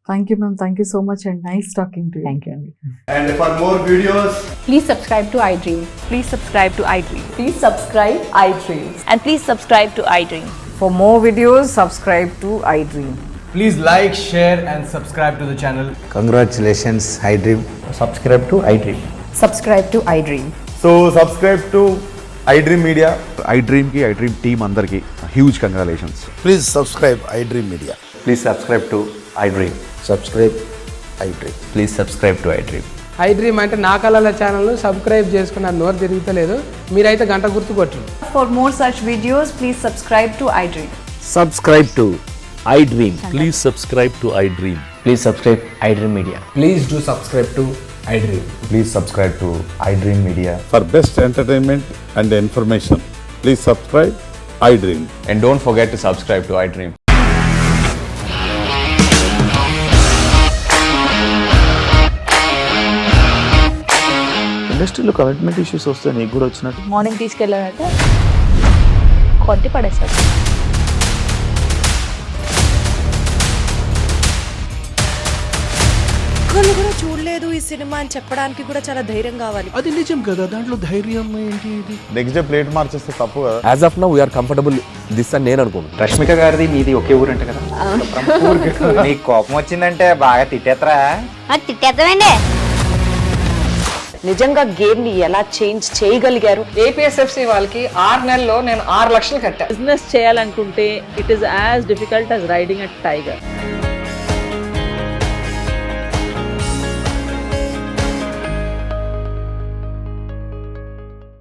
thank you ma'am, thank you so much and nice talking to you. Thank you అండి. And for more videos, Please subscribe to iDream. Please subscribe to iDream. Please subscribe iDream. And please subscribe to iDream. For more videos, subscribe to iDream. please like, share and subscribe to the channel. Congratulations, iDream. Subscribe to iDream. Subscribe to iDream. So subscribe to iDream Media. iDream ki iDream team andarki huge congratulations. Please subscribe iDream Media. Please subscribe to iDream. Subscribe iDream. Please subscribe to iDream. iDream అంటే నా కళల ఛానల్ సబ్స్క్రైబ్ చేసుకున్న నోరు తిరుగుతలేదు, మీరైతే గంట గుర్తు కొట్టండి. For more such videos, please subscribe to iDream. Subscribe to iDream. Please subscribe to iDream. Please subscribe iDream Media. Please do subscribe to iDream. Please subscribe to iDream Media. For best entertainment and information, please subscribe iDream. And don't forget to subscribe to iDream. ఇండస్ట్రీలో కమిట్మెంట్ ఇష్యూస్ వస్తే నీకు కూడా వచ్చినట్టు మార్నింగ్ తీసుకెళ్ళాడంటే కొట్టి పడేస్తాడు. ఒక్కళ్ళు కూడా చూడలేదు ఈ సినిమా అని చెప్పడానికి కూడా చాలా ధైర్యం కావాలి. అది నిజం కదా, దాంట్లో ధైర్యం ఏంటి? ఇది నెక్స్ట్ డే ప్లేట్ మార్చేస్తే తప్పు కదా. As of now, we are comfortable this అని నేను అనుకుంటున్నాను. రష్మిక గారిది మీది ఒకే ఊరంట కదా? నీకు కోపం వచ్చిందంటే బాగా తిట్టేత్తరా? తిట్టేద్దామండి. నిజంగా గేమ్ ని ఎలా చేంజ్ చేయగలిగారు? ఏపీఎస్ఎఫ్సి వాళ్ళకి 6 నెలల్లో నేను 6 లక్షలు కట్టా. బిజినెస్ చేయాలనుకుంటే it is as difficult as riding a tiger.